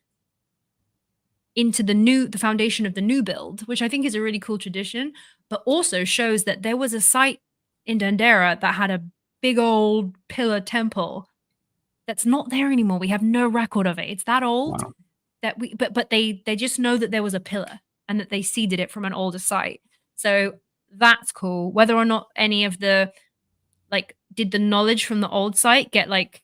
into the foundation of the new build, which I think is a really cool tradition, but also shows that there was a site in Dendera that had a big old pillar temple that's not there anymore. We have no record of it. It's that old wow, that we but they just know that there was a pillar and that they seeded it from an older site. So that's cool. Whether or not any of the like did the knowledge from the old site get like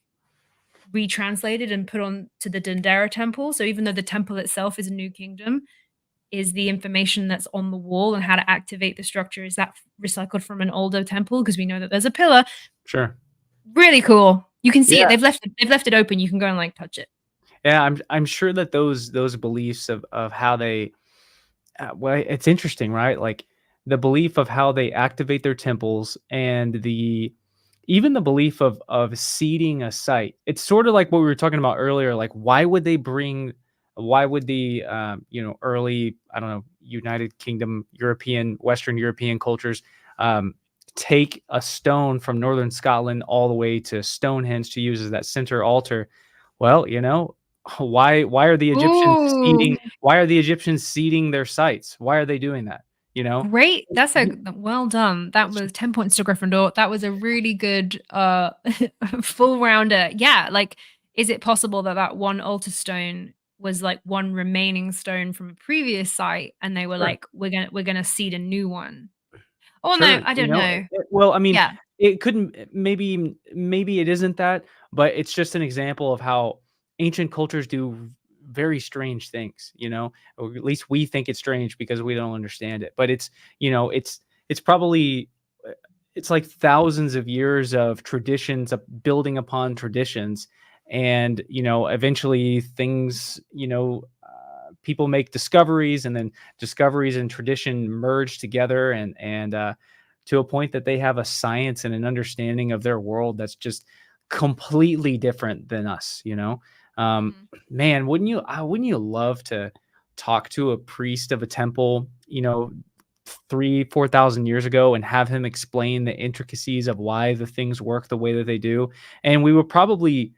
retranslated and put on to the Dendera temple. So even though the temple itself is a new kingdom, is the information that's on the wall and how to activate the structure, is that recycled from an older temple? Because we know that there's a pillar. sure. Really cool. You can see it. Yeah. They've left it open. You can go and like touch it. Yeah, I'm sure that those beliefs of how they well, it's interesting, right? Like the belief of how they activate their temples and the even the belief of seeding a site. It's sort of like what we were talking about earlier. Like, why would the early, I don't know, United Kingdom, European, Western European cultures um, take a stone from northern Scotland all the way to Stonehenge to use as that center altar? Well, why are the Egyptians Ooh, seeding why are the Egyptians seeding their sites? Why are they doing that? You know? great. It's That's a well done. That it's was 10 points to Gryffindor. That was a really good full rounder. Yeah, like is it possible that that one altar stone was like one remaining stone from a previous site and they were sure. like we're going to seed a new one? Oh no, Sure, I don't know. well, I mean, Yeah. it couldn't maybe it isn't that, but it's just an example of how ancient cultures do very strange things, or at least we think it's strange because we don't understand it. But it's probably it's like thousands of years of traditions of building upon traditions, and eventually things, people make discoveries, and then discoveries and tradition merge together, and to a point that they have a science and an understanding of their world that's just completely different than us. um Mhm. Man, wouldn't you love to talk to a priest of a temple, 3 4 thousand years ago, and have him explain the intricacies of why the things work the way that they do? And we would probably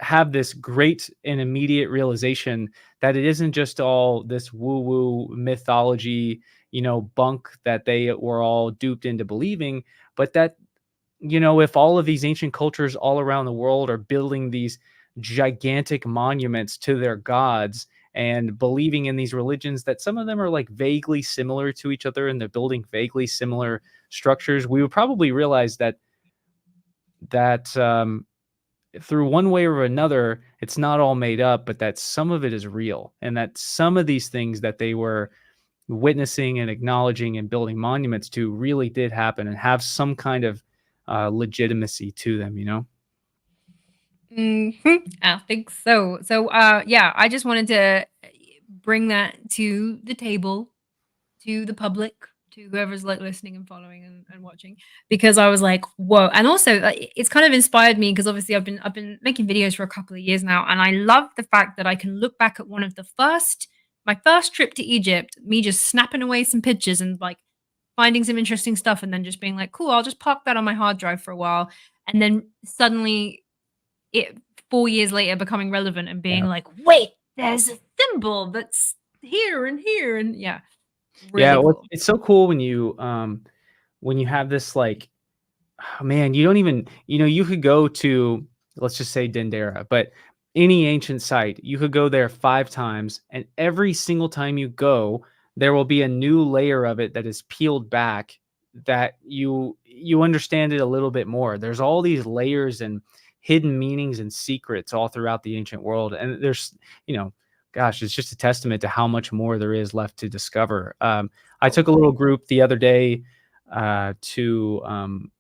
have this great and immediate realization that it isn't just all this woo woo mythology, bunk that they were all duped into believing, but that, if all of these ancient cultures all around the world are building these gigantic monuments to their gods and believing in these religions, that some of them are like vaguely similar to each other and they're building vaguely similar structures, we would probably realize that through one way or another, it's not all made up, but that some of it is real, and that some of these things that they were witnessing and acknowledging and building monuments to really did happen and have some kind of legitimacy to them. I think so. So yeah, I just wanted to bring that to the table, to the public, to whoever's like listening and following and watching, because I was like, whoa. And also it's kind of inspired me because obviously I've been making videos for a couple of years now, and I love the fact that I can look back at one of the first my first trip to Egypt, me just snapping away some pictures and like finding some interesting stuff and then just being like, cool, I'll just park that on my hard drive for a while. And then suddenly it 4 years later becoming relevant and being Yeah. like, wait, there's a symbol that's here and here. And yeah, Yeah, really well, cool. it's so cool when you have this, like, oh, man, you don't even, you could go to, let's just say Dendera, but any ancient site, you could go there 5 times, and every single time you go, there will be a new layer of it that is peeled back, that you understand it a little bit more. There's all these layers and hidden meanings and secrets all throughout the ancient world, and there's, you know, gosh, it's just a testament to how much more there is left to discover. I took a little Totally. group the other day to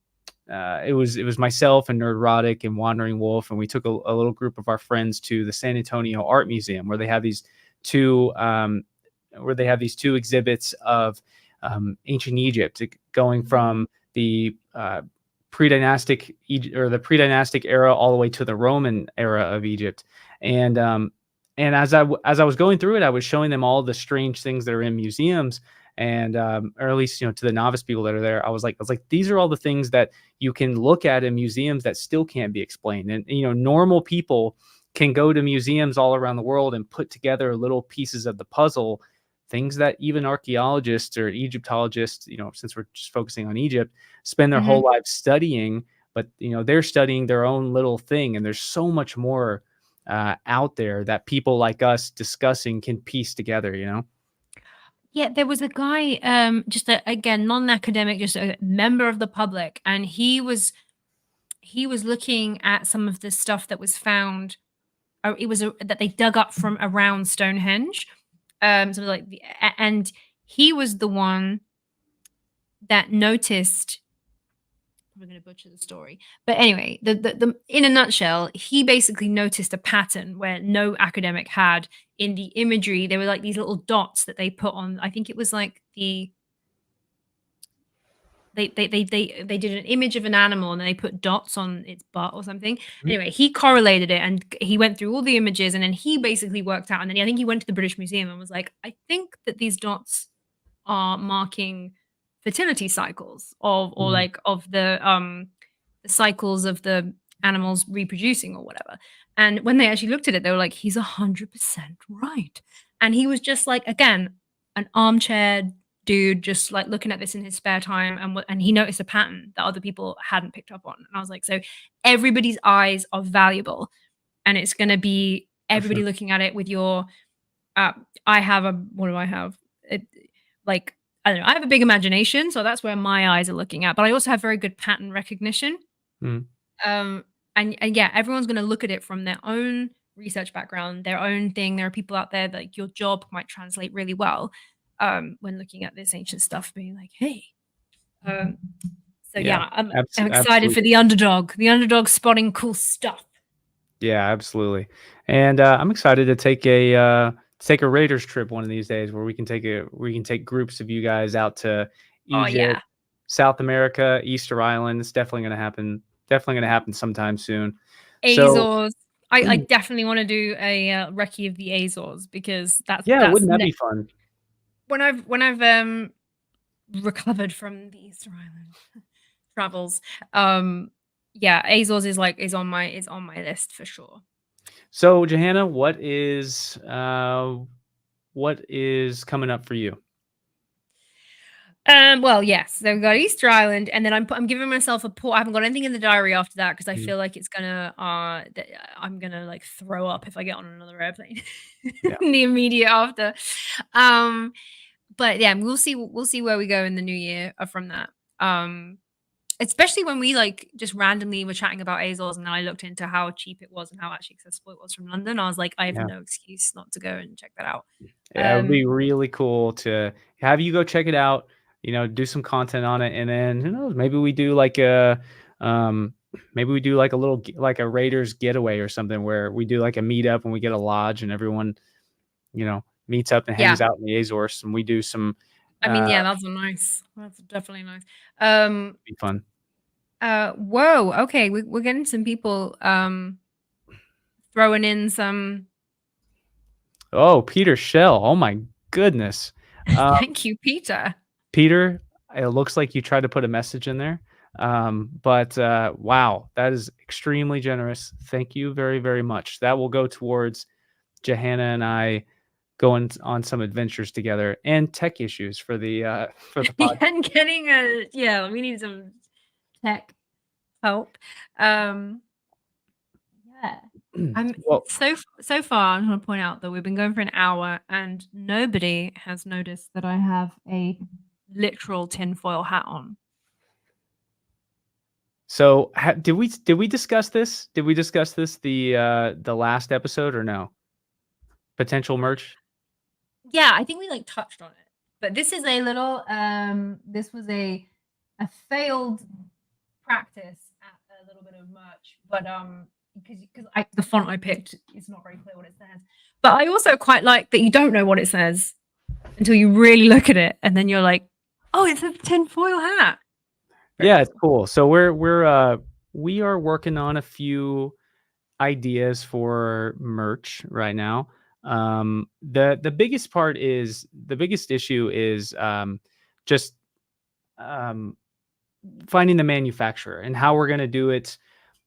it was myself and Nerdrotic and Wandering Wolf, and we took a little group of our friends to the San Antonio Art Museum, where they have these two where they have these two exhibits of ancient Egypt, going from the pre-dynastic or the pre-dynastic era all the way to the Roman era of Egypt. And and as I was going through it, I was showing them all the strange things that are in museums, and or at least to the novice people that are there. I was like, these are all the things that you can look at in museums that still can't be explained. And normal people can go to museums all around the world and put together little pieces of the puzzle, things that even archaeologists or Egyptologists, since we're just focusing on Egypt, spend their whole Mhm. lives studying. But they're studying their own little thing, and there's so much more out there that people like us discussing can piece together. Yeah, there was a guy, just again, non-academic, just a member of the public, and he was looking at some of the stuff that was found. It was that they dug up from around Stonehenge, so like and he was the one that noticed. We're going to butcher the story, but anyway, the in a nutshell, he basically noticed a pattern where no academic had in the imagery. There were like these little dots that they put on. I think it was like they did an image of an animal and then they put dots on its butt or something. Mhm. Anyway, he correlated it and he went through all the images and then he basically worked out. And then I think he went to the British Museum and was like, I think that these dots are marking fertility cycles of or Mhm. like of the cycles of the animals reproducing or whatever. And when they actually looked at it, they were like, he's 100% right. And he was just like, again, an armchair dude just like looking at this in his spare time and he noticed a pattern that other people hadn't picked up on. And I was like, so everybody's eyes are valuable and it's going to be For sure. everybody looking at it with your uh I have a what do I have? It, like I don't know, I have a big imagination, so that's where my eyes are looking at, but I also have very good pattern recognition. Mhm. Um and yeah, everyone's going to look at it from their own research background, their own thing. There are people out there that like, your job might translate really well when looking at this ancient stuff being like, hey, um so Yeah, yeah, I'm excited for absolutely. the underdog spotting cool stuff. Yeah, absolutely. And I'm excited to take a Raiders trip one of these days, where we can take groups of you guys out to Oh Egypt, yeah. South America, Easter Island. It's definitely gonna happen. Definitely gonna happen sometime soon. So Azores. I definitely wanna do a, recce of the Azores because that's yeah, that's wouldn't that be next. fun? When I've recovered from the Easter Island travels, um, yeah, Azores is on my list for sure. So Johanna, what is coming up for you? Well, yes, so we've got Easter Island, and then I'm giving myself a pause. I haven't got anything in the diary after that because I Mhm. feel like it's gonna, I'm gonna, like, throw up if I get on another airplane Yeah, in the immediate after. Um But yeah, we'll see where we go in the new year from that. Um, Especially when we like just randomly were chatting about Azores and then I looked into how cheap it was and how actually accessible it was from London. I was like, I have yeah. no excuse not to go and check that out. Yeah, it would Um, be really cool to have you go check it out, do some content on it, and then who knows, um maybe we do like a little like a Raiders getaway or something, where we do like a meetup and we get a lodge and everyone, meets up and yeah, hangs out in the Azores, and we do some I mean, yeah, uh that's a nice. That's definitely nice. Um, be fun. Whoa, okay, we're getting some people throwing in some. Oh, Peter Shell. Oh my goodness. Uh Thank you, Peter. Peter, it looks like you tried to put a message in there. But wow, that is extremely generous. Thank you very, very much. That will go towards Johanna and I going on some adventures together and tech issues for the for the Yeah, podcast. and getting a yeah, we need some tech help. Um, yeah. I'm Well, so far, I'm gonna point out that we've been going for an hour and nobody has noticed that I have a literal tinfoil hat on. so did we discuss this? Did we discuss this the last episode, or no? Potential merch? Yeah, I think we like touched on it. But this is a little this was a failed practice at a little bit of merch, but because I the font I picked is not very clear what it says. But I also quite like that you don't know what it says. until you really look at it, and then you're like, "Oh, it's a tinfoil hat." Very Yeah, it's cool. cool. So we are working on a few ideas for merch right now. The biggest part is the biggest issue is just um, finding the manufacturer and how we're going to do it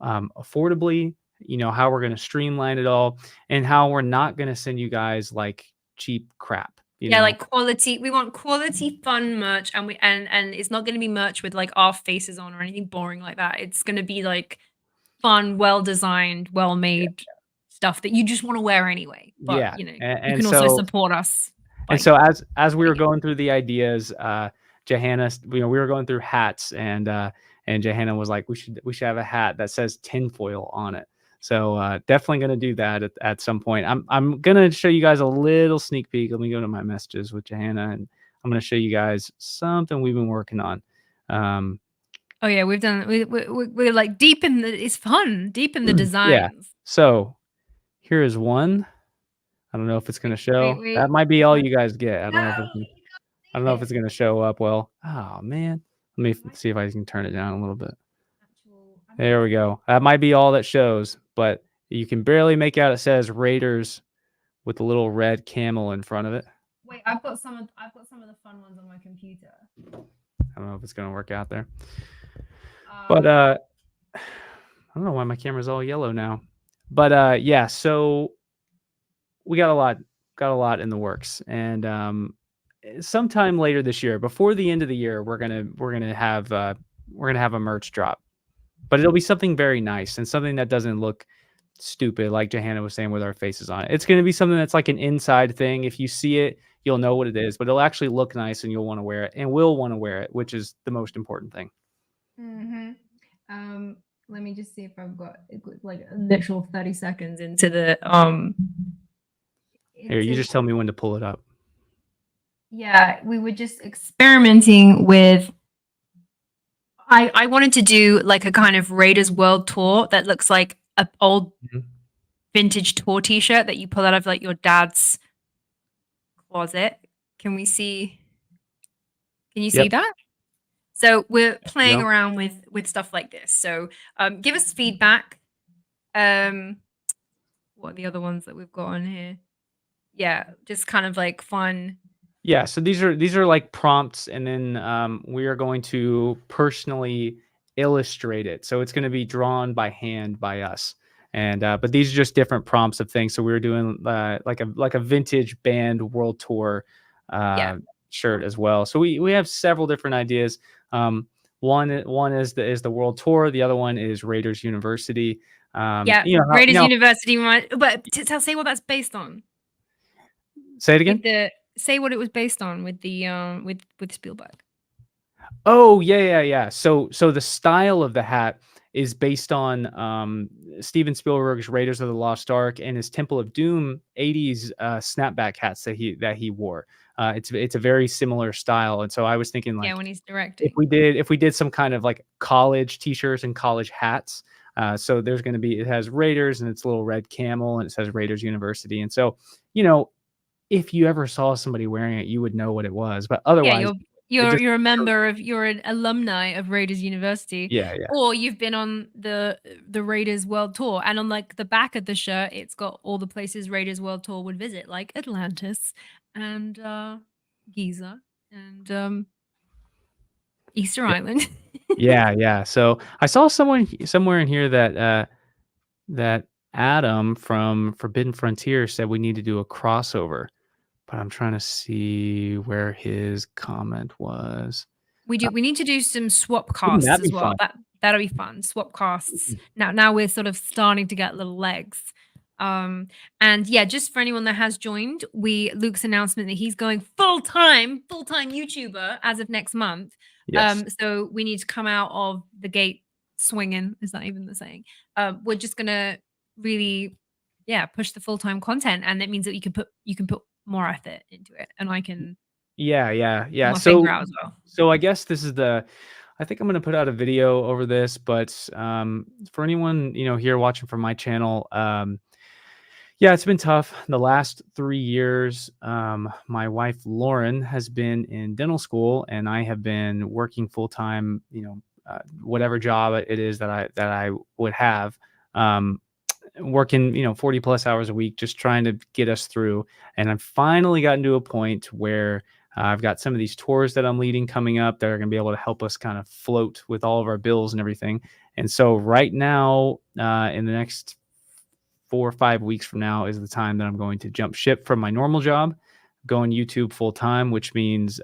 affordably. You know how we're going to streamline it all, and how we're not going to send you guys like cheap crap. You Yeah, know, like quality. We want quality, fun merch, and and it's not gonna be merch with like our faces on or anything boring like that. It's gonna be like fun, well designed, well made stuff that you just want to wear anyway. But yeah, you and can also so support us And by so as we were getting it. going through the ideas, Johanna, we were going through hats, and Johanna was like, we should have a hat that says tinfoil on it. So definitely gonna do that at some point. I'm gonna show you guys a little sneak peek. Let me go to my messages with Johanna, and I'm gonna show you guys something we've been working on. Um, Oh yeah, we've done. We're like deep in the. It's fun, deep in the yeah. designs. So here is one. I don't know if it's gonna show. That might be Hold all on. you guys get. No, you I don't know can't if see it's it. gonna show up well. Oh man. Let me Right? see if I can turn it down a little bit. I don't There know. we go. That might be all that shows, but you can barely make out it says Raiders with a little red camel in front of it. Wait, I've got some of the fun ones on my computer. I don't know if it's gonna work out there. But Um, I don't know why my camera's all yellow now. But yeah, so we got a lot in the works. And sometime later this year, before the end of the year, we're gonna have a merch drop. But it'll be something very nice and something that doesn't look stupid, like Johanna was saying with our faces on it. It's going to be something that's like an inside thing. If you see it, you'll know what it is, but it'll actually look nice and you'll want to wear it and will want to wear it, which is the most important thing. hmm let me just see if I've got like a literal 30 seconds into the Here, you into just tell me when to pull it up. yeah, we were just experimenting with I wanted to do like a kind of Raiders World Tour that looks like a old Mhm. vintage tour t-shirt that you pull out of like your dad's closet. Can we see can you see Yep. that? So we're There we playing go. around with stuff like this. So give us feedback. Um what are the other ones that we've got on here? Yeah, just kind of like fun. Yeah, so these are like prompts, and then we are going to personally illustrate it. So it's going to be drawn by hand by us, and but these are just different prompts of things. So we were doing like a vintage band world tour Yeah. uh, shirt as well. So we have several different ideas. One is the world tour. The other one is Raiders University. Yeah, Raiders University, but tell say what that's based on. Say it With again. the say what it was based on with the with Spielberg. Oh, yeah, yeah, yeah. So the style of the hat is based on Steven Spielberg's Raiders of the Lost Ark and his Temple of Doom 80s snapback hats that he wore. It's a very similar style, and so I was thinking Yeah, like when he's directing. if we did some kind of like college t-shirts and college hats. So there's going to be it has Raiders and it's a little red camel and it says Raiders University, and so you know if you ever saw somebody wearing it, you would know what it was, but Yeah, otherwise it just you're a member of you're an alumni of Raiders University, yeah, yeah. or you've been on the Raiders World Tour, and on like the back of the shirt, it's got all the places Raiders World Tour would visit, like Atlantis and Giza and Easter Island. Yeah, yeah. So I saw somewhere in here that that Adam from Forbidden Frontier said we need to do a crossover, but I'm trying to see where his comment was. We need to do some swap Wouldn't casts that as be well. fun? That'll be fun. Swap casts. Mhm. Now we're sort of starting to get little legs. Um and yeah, just for anyone that has joined, we Luke's announcement that he's going full-time YouTuber as of next month. Yes. So we need to come out of the gate swinging. Is that even the saying? We're just gonna really, yeah, push the full-time content, and that means that you can put more effort into it, and I can Yeah, yeah, pull yeah. my finger out as well. So I guess this is the I think I'm gonna put out a video over this, but for anyone, here watching from my channel, Yeah, it's been tough. The last 3 years, my wife, Lauren, has been in dental school, and I have been working full time, whatever job it is that I would have, um, working, 40 plus hours a week, just trying to get us through. And I've finally gotten to a point where I've got some of these tours that I'm leading coming up that are going to be able to help us kind of float with all of our bills and everything. And so right now, in the next 4 or 5 weeks from now is the time that I'm going to jump ship from my normal job, go on YouTube full time, which means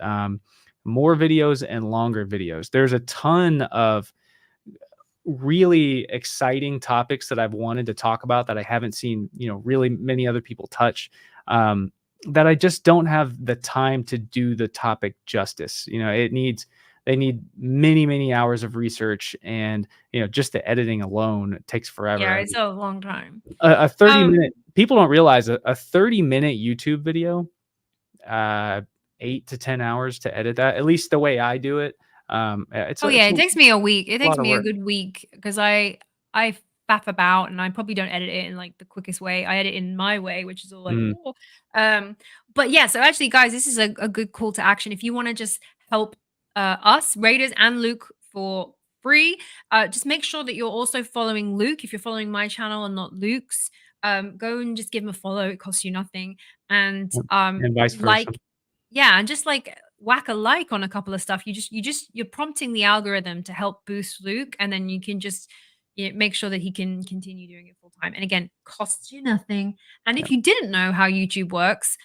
more videos and longer videos. There's a ton of really exciting topics that I've wanted to talk about that I haven't seen, really many other people touch. That I just don't have the time to do the topic justice. They need many, many hours of research, and just the editing alone takes Yeah, forever. it's a long time. A 30 Um, minute people don't realize a 30-minute YouTube video, uh, 8 to 10 hours to edit that, at least the way I do it. oh yeah, It's it a takes me a week. It takes lot of me a work. good week because I faff about and I probably don't edit it in like the quickest way. I edit in my way, which is all like, Mm, "Whoa." But yeah, so actually, guys, this is a good call to action. If you want to just help us, Raiders and Luke for free, just make sure that you're also following Luke. If you're following my channel and not Luke's, go and just give him a follow. It costs you nothing. And yep, and vice versa. like yeah, and just like whack a like on a couple of stuff. You're prompting the algorithm to help boost Luke, and then you can just make sure that he can continue doing it full time. And again, costs you nothing. And if Yep. you didn't know how YouTube works,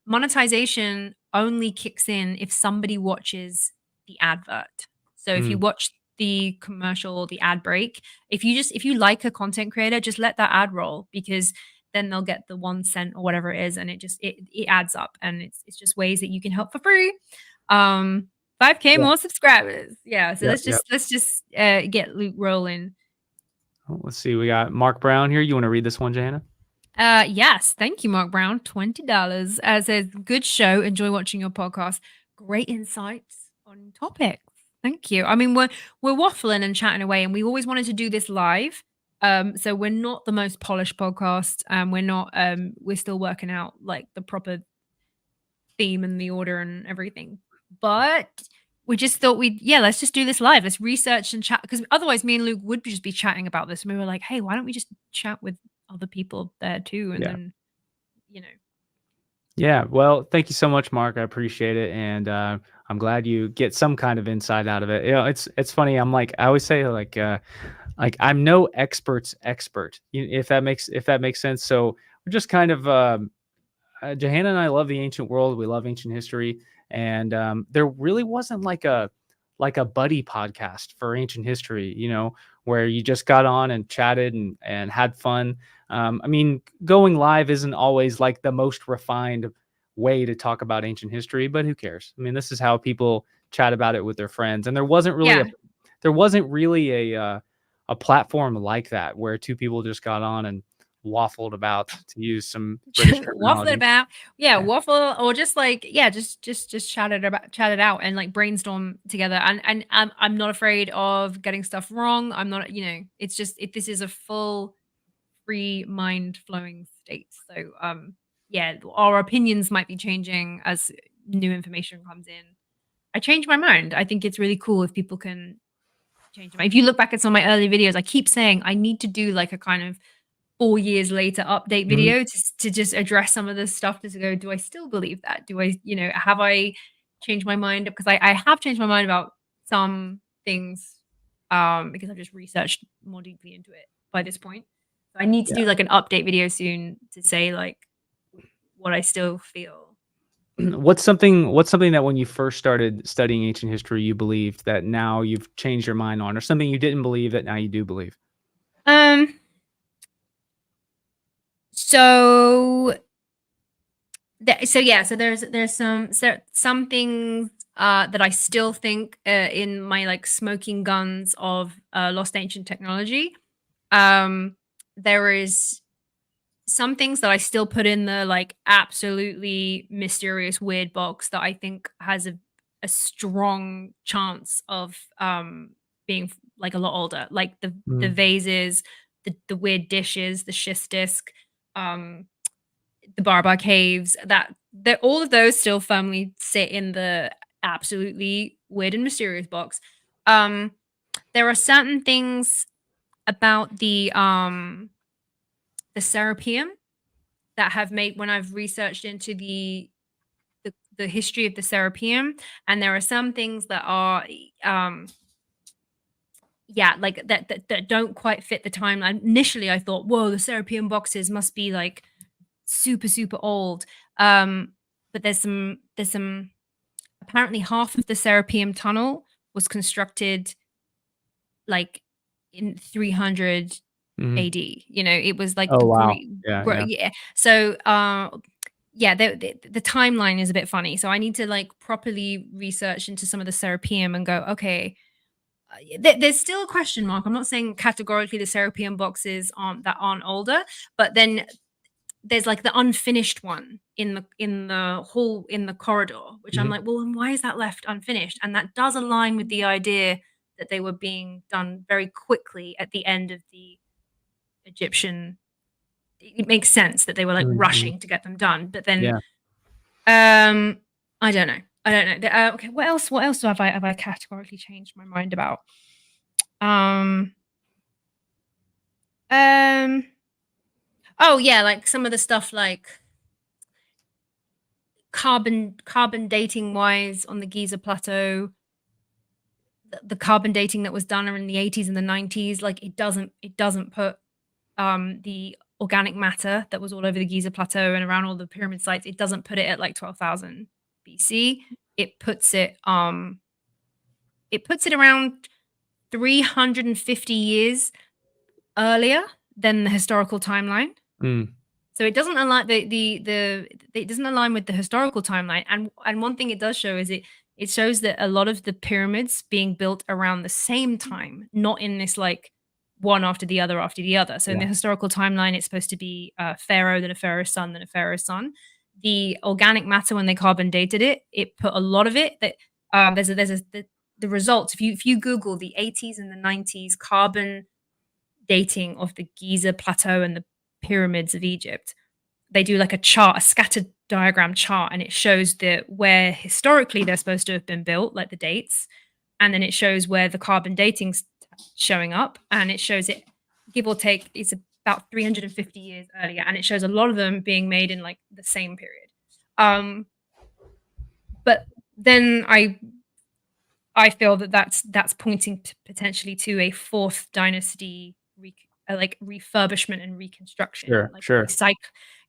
monetization only kicks in if somebody watches the advert. So if you Mm, watch the commercial or the ad break, if you like a content creator, just let that ad roll because then they'll get the 1 cent or whatever it is, and it adds up, and it's just ways that you can help for free. Um, 5K yeah, more subscribers. Yeah, so yep, yep. let's just get Luke rolling. Well, let's see, we got Mark Brown here. You wanna read this one, Johanna? Yes, thank you, Mark Brown. $20. Says good show. Enjoy watching your podcast. Great insights on topics. Thank you. I mean, we're waffling and chatting away, and we always wanted to do this live. So we're not the most polished podcast. We're not. We're still working out like the proper theme and the order and everything. But we just thought let's just do this live. Let's research and chat because otherwise me and Luke would just be chatting about this. And we were like, hey, why don't we just chat with other people there too? And Yeah. then, you know, Yeah, well, thank you so much, Mark. I appreciate it, and I'm glad you get some kind of insight out of it. It's funny. I always say like I'm no expert's expert, if that makes sense. So we're just kind of Johanna and I love the ancient world. We love ancient history, and there really wasn't like a buddy podcast for ancient history. Where you just got on and chatted and had fun. I mean, going live isn't always like the most refined way to talk about ancient history, but who cares? I mean, this is how people chat about it with their friends, and yeah. there wasn't really a platform like that where two people just got on and waffled about, to use some British Waffle terminology. about, yeah, Yeah. waffle or just like, yeah, just chat it out and like brainstorm together. And I'm not afraid of getting stuff wrong. I'm not, it's just this is a full free mind flowing state. So yeah, our opinions might be changing as new information comes in. I changed my mind. I think it's really cool if people can change their mind. If you look back at some of my early videos, I keep saying I need to do like a kind of 4 years later update Mhm. video to just address some of this stuff to go, do I still believe that? Do I, have I changed my mind? Because I have changed my mind about some things because I've just researched more deeply into it by this point. So I need to Yeah. do like an update video soon to say like what I still feel. What's something that when you first started studying ancient history, you believed that now you've changed your mind on, or something you didn't believe that now you do believe? Um so so yeah, so there's some things that I still think in my like smoking guns of lost ancient technology. Um, there is some things that I still put in the like absolutely mysterious weird box that I think has a strong chance of being like a lot older, like the Mm, vases, the weird dishes, the schist disc. um, the Barbar Caves, that all of those still firmly sit in the absolutely weird and mysterious box. Um, there are certain things about the Serapeum that have made when I've researched into the history of the Serapeum, and there are some things that are yeah, like that don't quite fit the timeline. Initially, I thought, whoa, the Serapeum boxes must be like super, super old. Um, but there's some apparently half of the Serapeum tunnel was constructed like in 300 Mhm. AD. You know, it was like Oh, the wow. Greek, Yeah, yeah. yeah. So, yeah, the timeline is a bit funny. So I need to like properly research into some of the Serapeum and go, okay, there's still a question mark. I'm not saying categorically the Serapeum boxes aren't older, but then there's like the unfinished one in the hall in the corridor, which I'm Mhm. like, well, then why is that left unfinished? And that does align with the idea that they were being done very quickly at the end of the Egyptian. It makes sense that they were like Mhm, mhm. rushing to get them done, but then Yeah. um, I don't know. I don't know. Okay, what else? What else have I categorically changed my mind about? Um, um. Oh yeah, like some of the stuff like carbon dating wise on the Giza plateau, the carbon dating that was done in the 80s and the 90s, like it doesn't put the organic matter that was all over the Giza plateau and around all the pyramid sites, it doesn't put it at like 12,000 BC. It puts it around 350 years earlier than the historical timeline. Mm. So it doesn't align it doesn't align with the historical timeline. And one thing it does show is it shows that a lot of the pyramids being built around the same time, not in this like one after the other after the other. So in Yeah. the historical timeline, it's supposed to be a pharaoh, then a pharaoh's son, then a pharaoh's son. The organic matter when they carbon dated it, it put a lot of it that the results. If you Google the 80s and the 90s carbon dating of the Giza plateau and the pyramids of Egypt, they do like a chart, a scattered diagram chart, and it shows the where historically they're supposed to have been built, like the dates, and then it shows where the carbon dating's showing up, and it shows it give or take it's about 350 years earlier, and it shows a lot of them being made in like the same period. Um, but then I feel that that's pointing to potentially to a fourth dynasty like refurbishment and reconstruction. Sure, Like sure.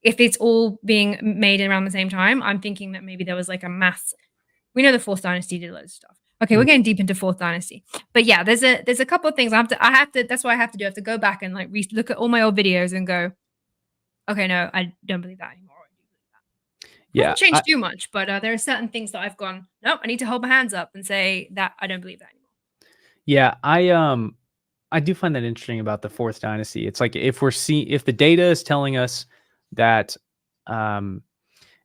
if it's all being made around the same time, I'm thinking that maybe there was like a mass. We know the fourth dynasty did loads of stuff. Okay, we're Mm. getting deep into fourth dynasty, but yeah, there's a couple of things I have to. That's what I have to do. I have to go back and like look at all my old videos and go, okay, no, I don't believe that anymore. Yeah, Hasn't changed too much, but there are certain things that I've gone, nope, I need to hold my hands up and say that I don't believe that anymore. yeah, I do find that interesting about the fourth dynasty. It's like if the data is telling us that, um,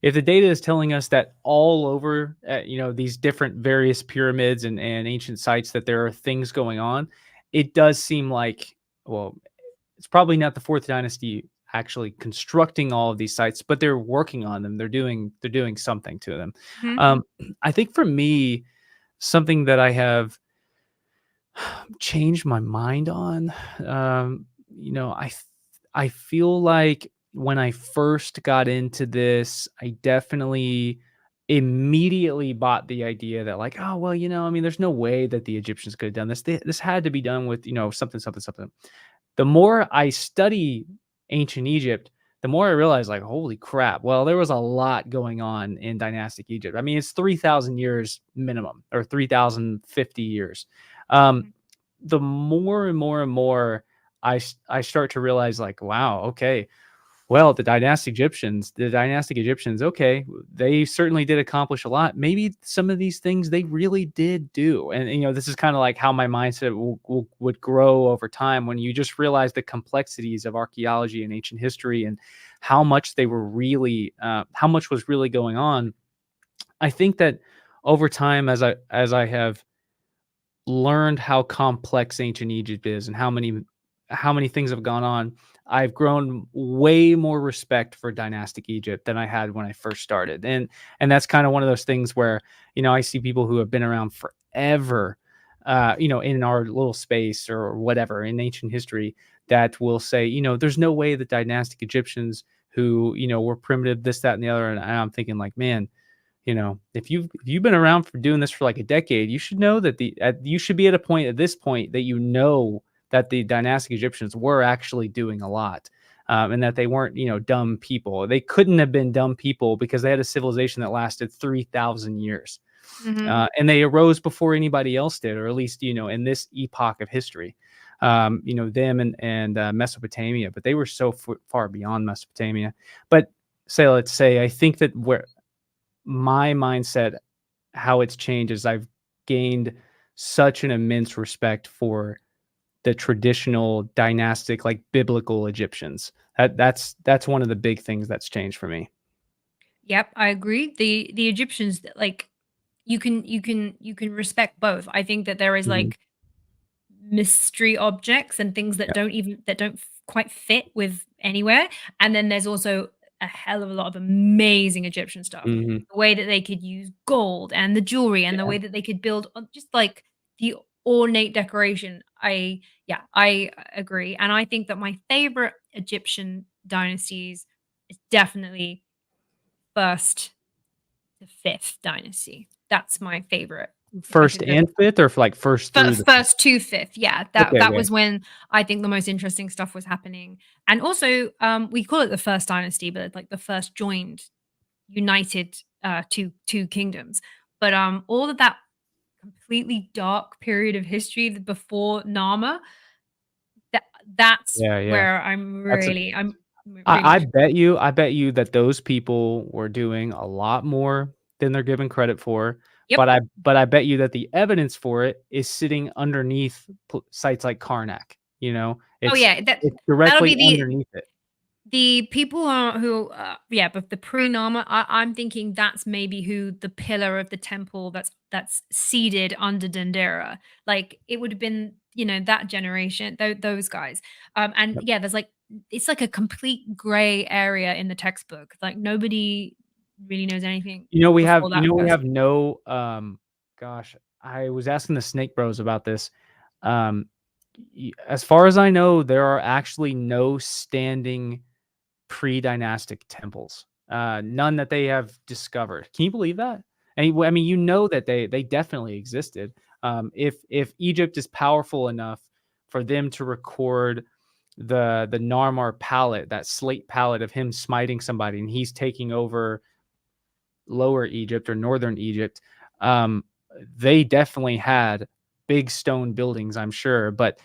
if the data is telling us that all over, these different various pyramids and ancient sites that there are things going on, it does seem like, well, it's probably not the fourth dynasty actually constructing all of these sites, but they're working on them. They're doing something to them. Mhm. Um, I think for me, something that I have changed my mind on, I feel like when I first got into this, I definitely immediately bought the idea that like, oh well, I mean, there's no way that the Egyptians could have done this. This had to be done with something, something, something. The more I study ancient Egypt, the more I realize, like, holy crap. Well, there was a lot going on in dynastic Egypt. I mean, it's 3,000 years minimum or 3,050 years. Um, Mhm. the more and more and more I start to realize, like, wow, okay, well, the dynastic Egyptians, okay, they certainly did accomplish a lot. Maybe some of these things they really did do. And this is kind of like how my mindset would grow over time when you just realize the complexities of archaeology and ancient history and how much was really going on. I think that over time, as I have learned how complex ancient Egypt is and how many how many things have gone on, I've grown way more respect for dynastic Egypt than I had when I first started. And that's kind of one of those things where, I see people who have been around forever, in our little space or whatever in ancient history that will say, there's no way the dynastic Egyptians who, were primitive, this, that, and the other. And I'm thinking like, man, if you've been around for doing this for like a decade, you should know that you should be at this point that that the dynastic Egyptians were actually doing a lot, and that they weren't dumb people. They couldn't have been dumb people because they had a civilization that lasted 3,000 years, Mhm. and they arose before anybody else did, or at least in this epoch of history. Them and Mesopotamia, but they were so far beyond Mesopotamia. But let's say I think that where my mindset, how it's changed is I've gained such an immense respect for the traditional dynastic, like biblical Egyptians. That's one of the big things that's changed for me. Yep, I agree. The Egyptians, like, you can respect both. I think that there is, Mhm. like, mystery objects and things Yeah. that don't quite fit with anywhere. And then there's also a hell of a lot of amazing Egyptian stuff. Mhm. The way that they could use gold and the jewelry and the Yeah. way that they could build just like the ornate decoration. Yeah, I agree. And I think that my favorite Egyptian dynasties is definitely first to fifth dynasty. That's my favorite. If I First could go and fifth, or like first through the fifth? First to fifth, yeah, that Okay, that okay. was when I think the most interesting stuff was happening, and also, we call it the first dynasty, but it's like the first joined, united, two kingdoms, but, all of that completely dark period of history before Nama, that that's Yeah, yeah. where That's a I'm I really I bet you I bet you that those people were doing a lot more than they're given credit for, Yep. but I bet you that the evidence for it is sitting underneath sites like Karnak, Oh, It's yeah, it's that'll directly be underneath it. the people who, yeah, but the pre-Nama, I'm thinking that's maybe who the pillar of the temple that's seated under Dendera. Like it would have been, that generation, those guys. And Yep. yeah, there's like it's like a complete gray area in the textbook. Like nobody really knows anything before that We have person. no, gosh, I was asking the Snake Bros about this. Um, as far as I know, there are actually no standing pre-dynastic temples, none that they have discovered. Can you believe that? And I mean, that they definitely existed. If Egypt is powerful enough for them to record the Narmar palette, that slate palette of him smiting somebody, and he's taking over Lower Egypt or Northern Egypt, um, they definitely had big stone buildings, I'm sure, but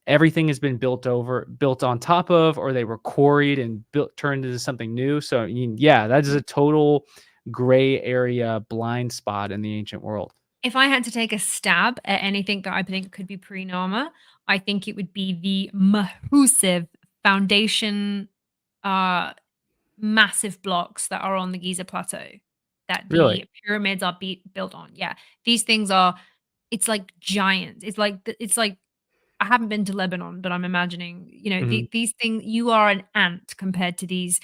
everything has been built on top of, or they were quarried and turned into something new. So, I mean, yeah, that is a total gray area blind spot in the ancient world. If I had to take a stab at anything that I think could be pre-Nama, I think it would be the massive foundation, uh, massive blocks that are on the Giza Plateau that Really? the pyramids are built on. Yeah, these things are. It's like giant. It's like I haven't been to Lebanon, but I'm imagining, Mhm. these things. You are an ant compared to these.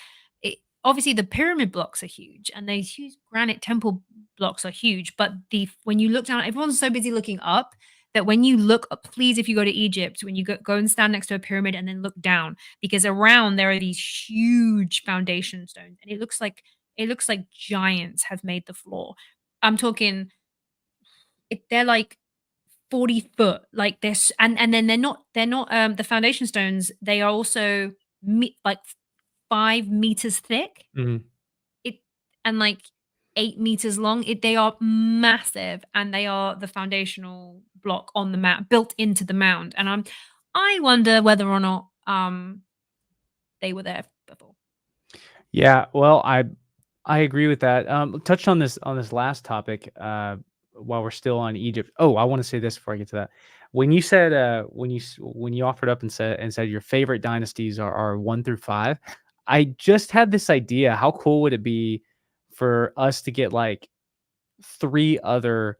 Obviously, the pyramid blocks are huge, and these huge granite temple blocks are huge. But when you look down, everyone's so busy looking up that when you look up, please, if you go to Egypt, when you go and stand next to a pyramid and then look down, because around there are these huge foundation stones, and it looks like giants have made the floor. I'm talking, they're like 40 foot, like this, and then they're not, the foundation stones, they are also like 5 meters thick, Mhm. it and like 8 meters long. They are massive, and they are the foundational block on the map built into the mound. And I wonder whether or not they were there before. Yeah, well, I agree with that. Touched on this last topic. While we're still on Egypt. Oh, I want to say this before I get to that. When you said when you offered up and said your favorite dynasties are 1 through 5, I just had this idea. How cool would it be for us to get like three other,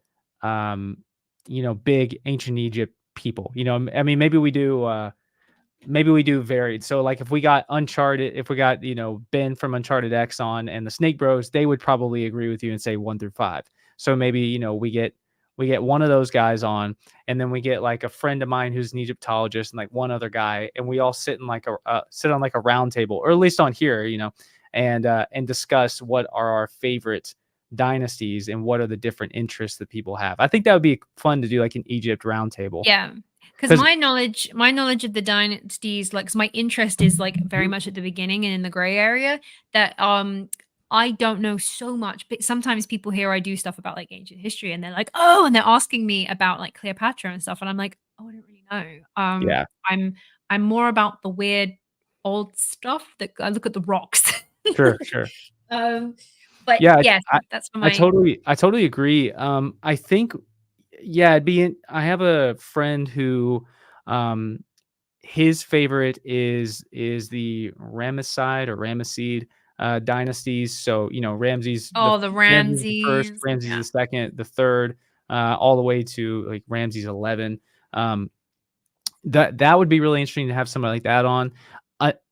big ancient Egypt people? I mean, maybe we do. maybe we do varied. So like if we got Uncharted, if we got, Ben from Uncharted X on and the Snake Bros, they would probably agree with you and say 1 through 5. So maybe, we get one of those guys on, and then we get like a friend of mine who's an Egyptologist and like one other guy, and we all sit in like sit on like a round table, or at least on here, and discuss what are our favorite dynasties and what are the different interests that people have. I think that would be fun to do, like an Egypt roundtable. Yeah, because Because my knowledge of the dynasties, like, 'cause my interest is, like, very much at the beginning and in the gray area that, I don't know so much, but sometimes people hear I do stuff about, like, ancient history, and they're like, "Oh," and they're asking me about, like, Cleopatra and stuff, and I'm like, "Oh, I don't really know." yeah, I'm more about the weird old stuff that I look at the rocks. sure, sure. Um, but Yeah, yes, I that's for I my totally agree. I think, yeah, I have a friend who, um, his favorite is the Ramesside or Ramesside, dynasties. So, the Ramses the first, Ramses, Ramses yeah. the second, the third, all the way to like Ramses 11. Um, that would be really interesting to have somebody like that on.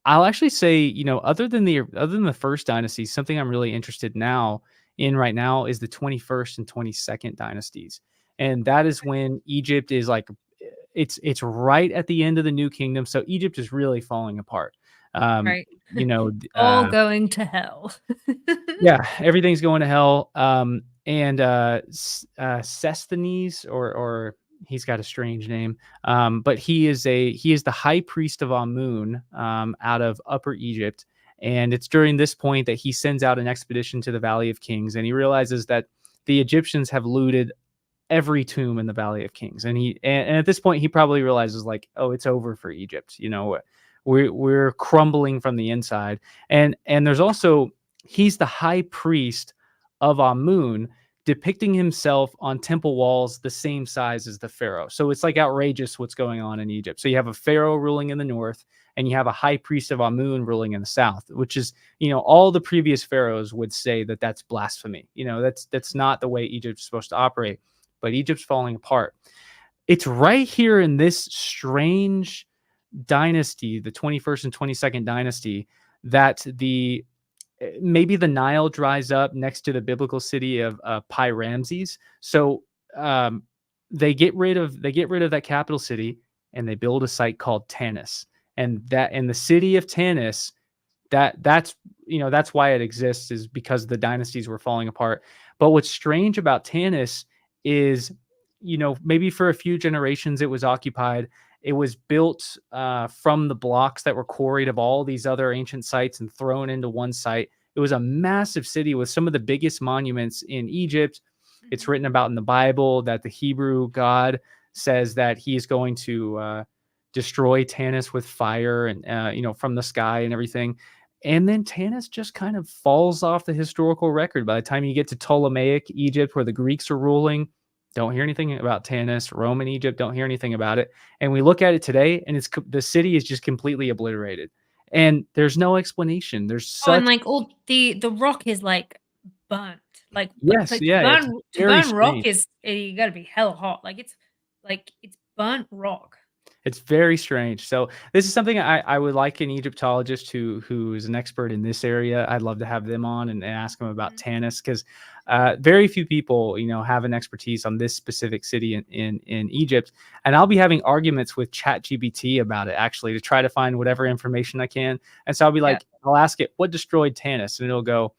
I'll actually say, other than the first dynasty, something I'm really interested in right now is the 21st and 22nd dynasties. And that is when Egypt is like it's right at the end of the New Kingdom. So Egypt is really falling apart. Um, Right. you know, All going to hell. yeah, everything's going to hell. And Sesthenes, or he's got a strange name. But he is the high priest of Amun, out of Upper Egypt. And it's during this point that he sends out an expedition to the Valley of Kings, and he realizes that the Egyptians have looted every tomb in the Valley of Kings. And at this point he probably realizes, like, oh, it's over for Egypt. We're crumbling from the inside. And there's also, he's the high priest of Amun, depicting himself on temple walls the same size as the pharaoh. So it's like outrageous what's going on in Egypt. So you have a pharaoh ruling in the north, and you have a high priest of Amun ruling in the south, which is, all the previous pharaohs would say that that's blasphemy. That's not the way Egypt's supposed to operate. But Egypt's falling apart. It's right here in this strange dynasty, the 21st and 22nd dynasty, that the maybe the Nile dries up next to the biblical city of Pi Ramses. So, they get rid of that capital city, and they build a site called Tanis, and the city of Tanis, that's why it exists, is because the dynasties were falling apart. But what's strange about Tanis is, maybe for a few generations it was occupied. It was built from the blocks that were quarried of all these other ancient sites and thrown into one site. It was a massive city with some of the biggest monuments in Egypt. It's Mhm. written about in the Bible that the Hebrew God says that he is going to destroy Tanis with fire, and from the sky and everything. And then Tanis just kind of falls off the historical record. By the time you get to Ptolemaic Egypt, where the Greeks are ruling, don't hear anything about Tanis. Roman Egypt, don't hear anything about it. And we look at it today, and the city is just completely obliterated. And there's no explanation. There's Oh, and, such like, all the rock is, like, burnt. Yes, Like, yeah, it's to very burn rock strange. is you gotta be hell hot. It's burnt rock. It's very strange. So this is something I would like an Egyptologist who is an expert in this area. I'd love to have them on and ask them about Mhm. Tanis, because very few people, have an expertise on this specific city in Egypt. And I'll be having arguments with ChatGPT about it, actually, to try to find whatever information I can. And so I'll be Yeah. like, I'll ask it, what destroyed Tanis? And it'll go,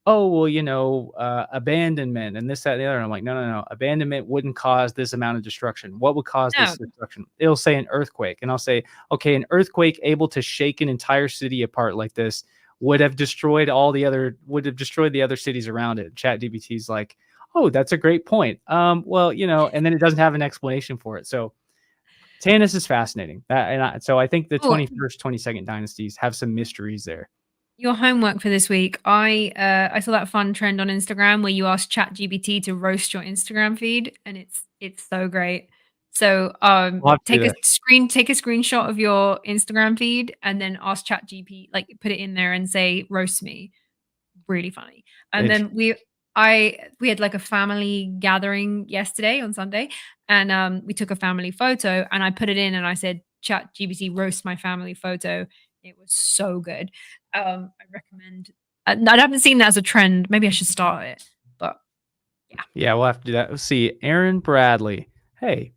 oh, well, abandonment and this, that, and the other. And I'm like, no, no, no. Abandonment wouldn't cause this amount of destruction. What would cause No. this destruction? It'll say an earthquake. And I'll say, okay, an earthquake able to shake an entire city apart like this would have destroyed the other cities around it. Chat DBT's like, oh, that's a great point. Well, and then it doesn't have an explanation for it. So Tanis is fascinating. So I think the Oh, 21st, 22nd dynasties have some mysteries there. your homework for this week. I saw that fun trend on Instagram where you ask ChatGPT to roast your Instagram feed, and it's so great. So, We'll have to do that. take a screenshot of your Instagram feed and then ask ChatGPT, like, put it in there and say, "Roast me." Really funny. And then Interesting. we had, like, a family gathering yesterday on Sunday, and, we took a family photo, and I put it in and I said, ChatGPT roast my family photo. It was so good. I recommend. I haven't seen that as a trend. Maybe I should start it. But yeah, Yeah, we'll have to do that. Let's see, Aaron Bradley. Hey,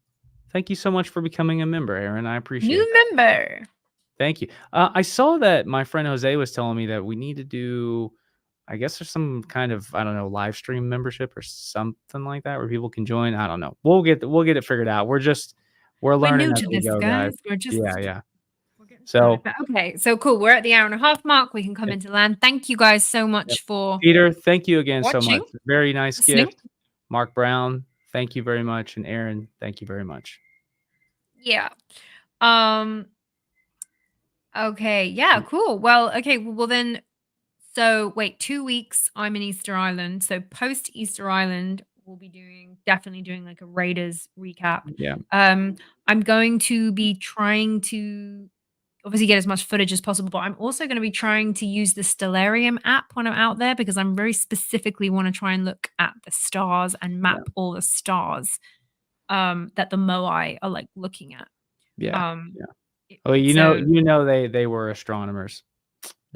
thank you so much for becoming a member, Aaron. I appreciate new that. member. Thank you. I saw that my friend Jose was telling me that we need to do, I guess there's some kind of, I don't know, live stream membership or something like that where people can join. I don't know. We'll get it figured out. We're We're learning new as to we this, go, guys. guys. We're Yeah, just yeah. we're getting started. So, But okay, so cool. We're at the hour and a half mark. We can come yep, into land. Thank you guys so yep. much for Peter, thank you again so watching, much. Very nice listening. gift. Mark Brown, thank you very much. And Aaron, thank you very much. Yeah. Um. Okay. Yeah. Cool. Well. Okay. Well then. So wait, 2 weeks. I'm in Easter Island. So post Easter Island, we'll be definitely doing like a Raiders recap. Yeah. Um. I'm going to be trying to obviously get as much footage as possible, but I'm also going to be trying to use the Stellarium app when I'm out there because I'm very specifically want to try and look at the stars and Yeah. map all the stars that the Moai are like looking at. Yeah. Um Yeah. Oh, so they were astronomers.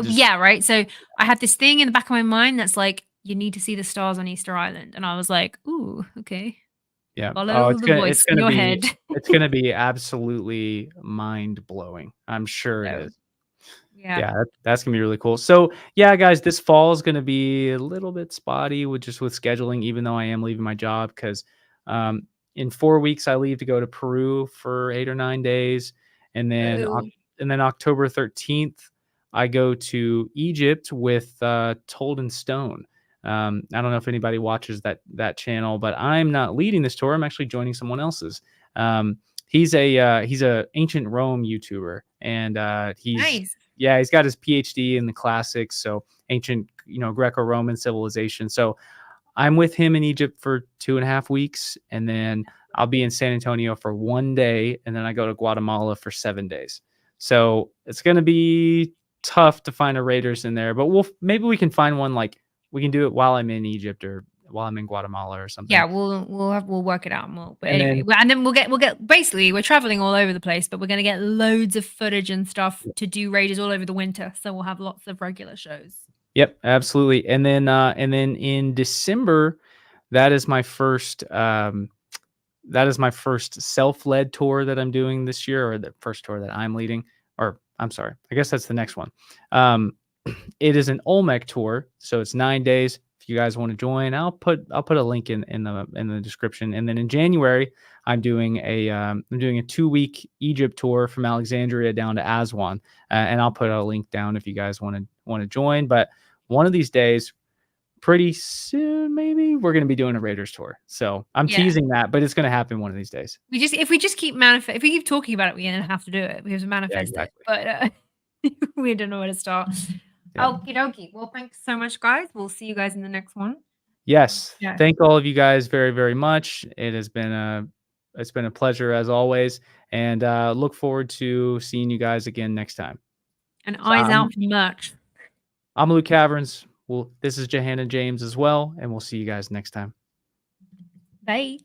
Just yeah, right. So I had this thing in the back of my mind that's like, you need to see the stars on Easter Island. And I was like, ooh, okay. yeah. Oh, Follow the it's voice in gonna your be head. it's gonna be absolutely mind-blowing. I'm sure it So is. yeah. Yeah, that's gonna be really cool. So, yeah, guys, this fall is gonna be a little bit spotty with scheduling, even though I am leaving my job because in 4 weeks I leave to go to Peru for 8 or 9 days, and then Oh, October 13th I go to Egypt with Told in Stone. I don't know if anybody watches that channel, but I'm not leading this tour. I'm actually joining someone else's. He's a ancient Rome YouTuber, and nice. he's got his PhD in the classics, so ancient, Greco-Roman civilization. So I'm with him in Egypt for 2.5 weeks, and then I'll be in San Antonio for 1 day, and then I go to Guatemala for 7 days. So it's gonna be tough to find a Raiders in there, but maybe we can find one, like we can do it while I'm in Egypt or while I'm in Guatemala or something. Yeah, we'll work it out more. But And anyway, then and then we'll get basically we're traveling all over the place, but we're gonna get loads of footage and stuff to do Raiders all over the winter. So we'll have lots of regular shows. yep, absolutely. And then in December, that is my first self-led tour that I'm doing this year, or the first tour that I'm leading. Or I'm sorry, I guess that's the next one. It is an Olmec tour, so it's 9 days. If you guys want to join, I'll put a link in the description. And then in January, I'm doing a 2-week Egypt tour from Alexandria down to Aswan, and I'll put a link down if you guys want to join. But one of these days, pretty soon, maybe we're going to be doing a Raiders tour. So I'm Yeah. teasing that, but it's going to happen one of these days. If we just keep if we keep talking about it, we're gonna have to do it. We have to Yeah, manifest it. exactly. But we don't know where to start. Yeah. Okie dokie. Well, thanks so much, guys. We'll see you guys in the next one. Yes. Yeah. Thank all of you guys very, very much. It's been a pleasure as always, and look forward to seeing you guys again next time. And So eyes out for merch. I'm Luke Caverns. This is Johanna James as well, and we'll see you guys next time. Bye.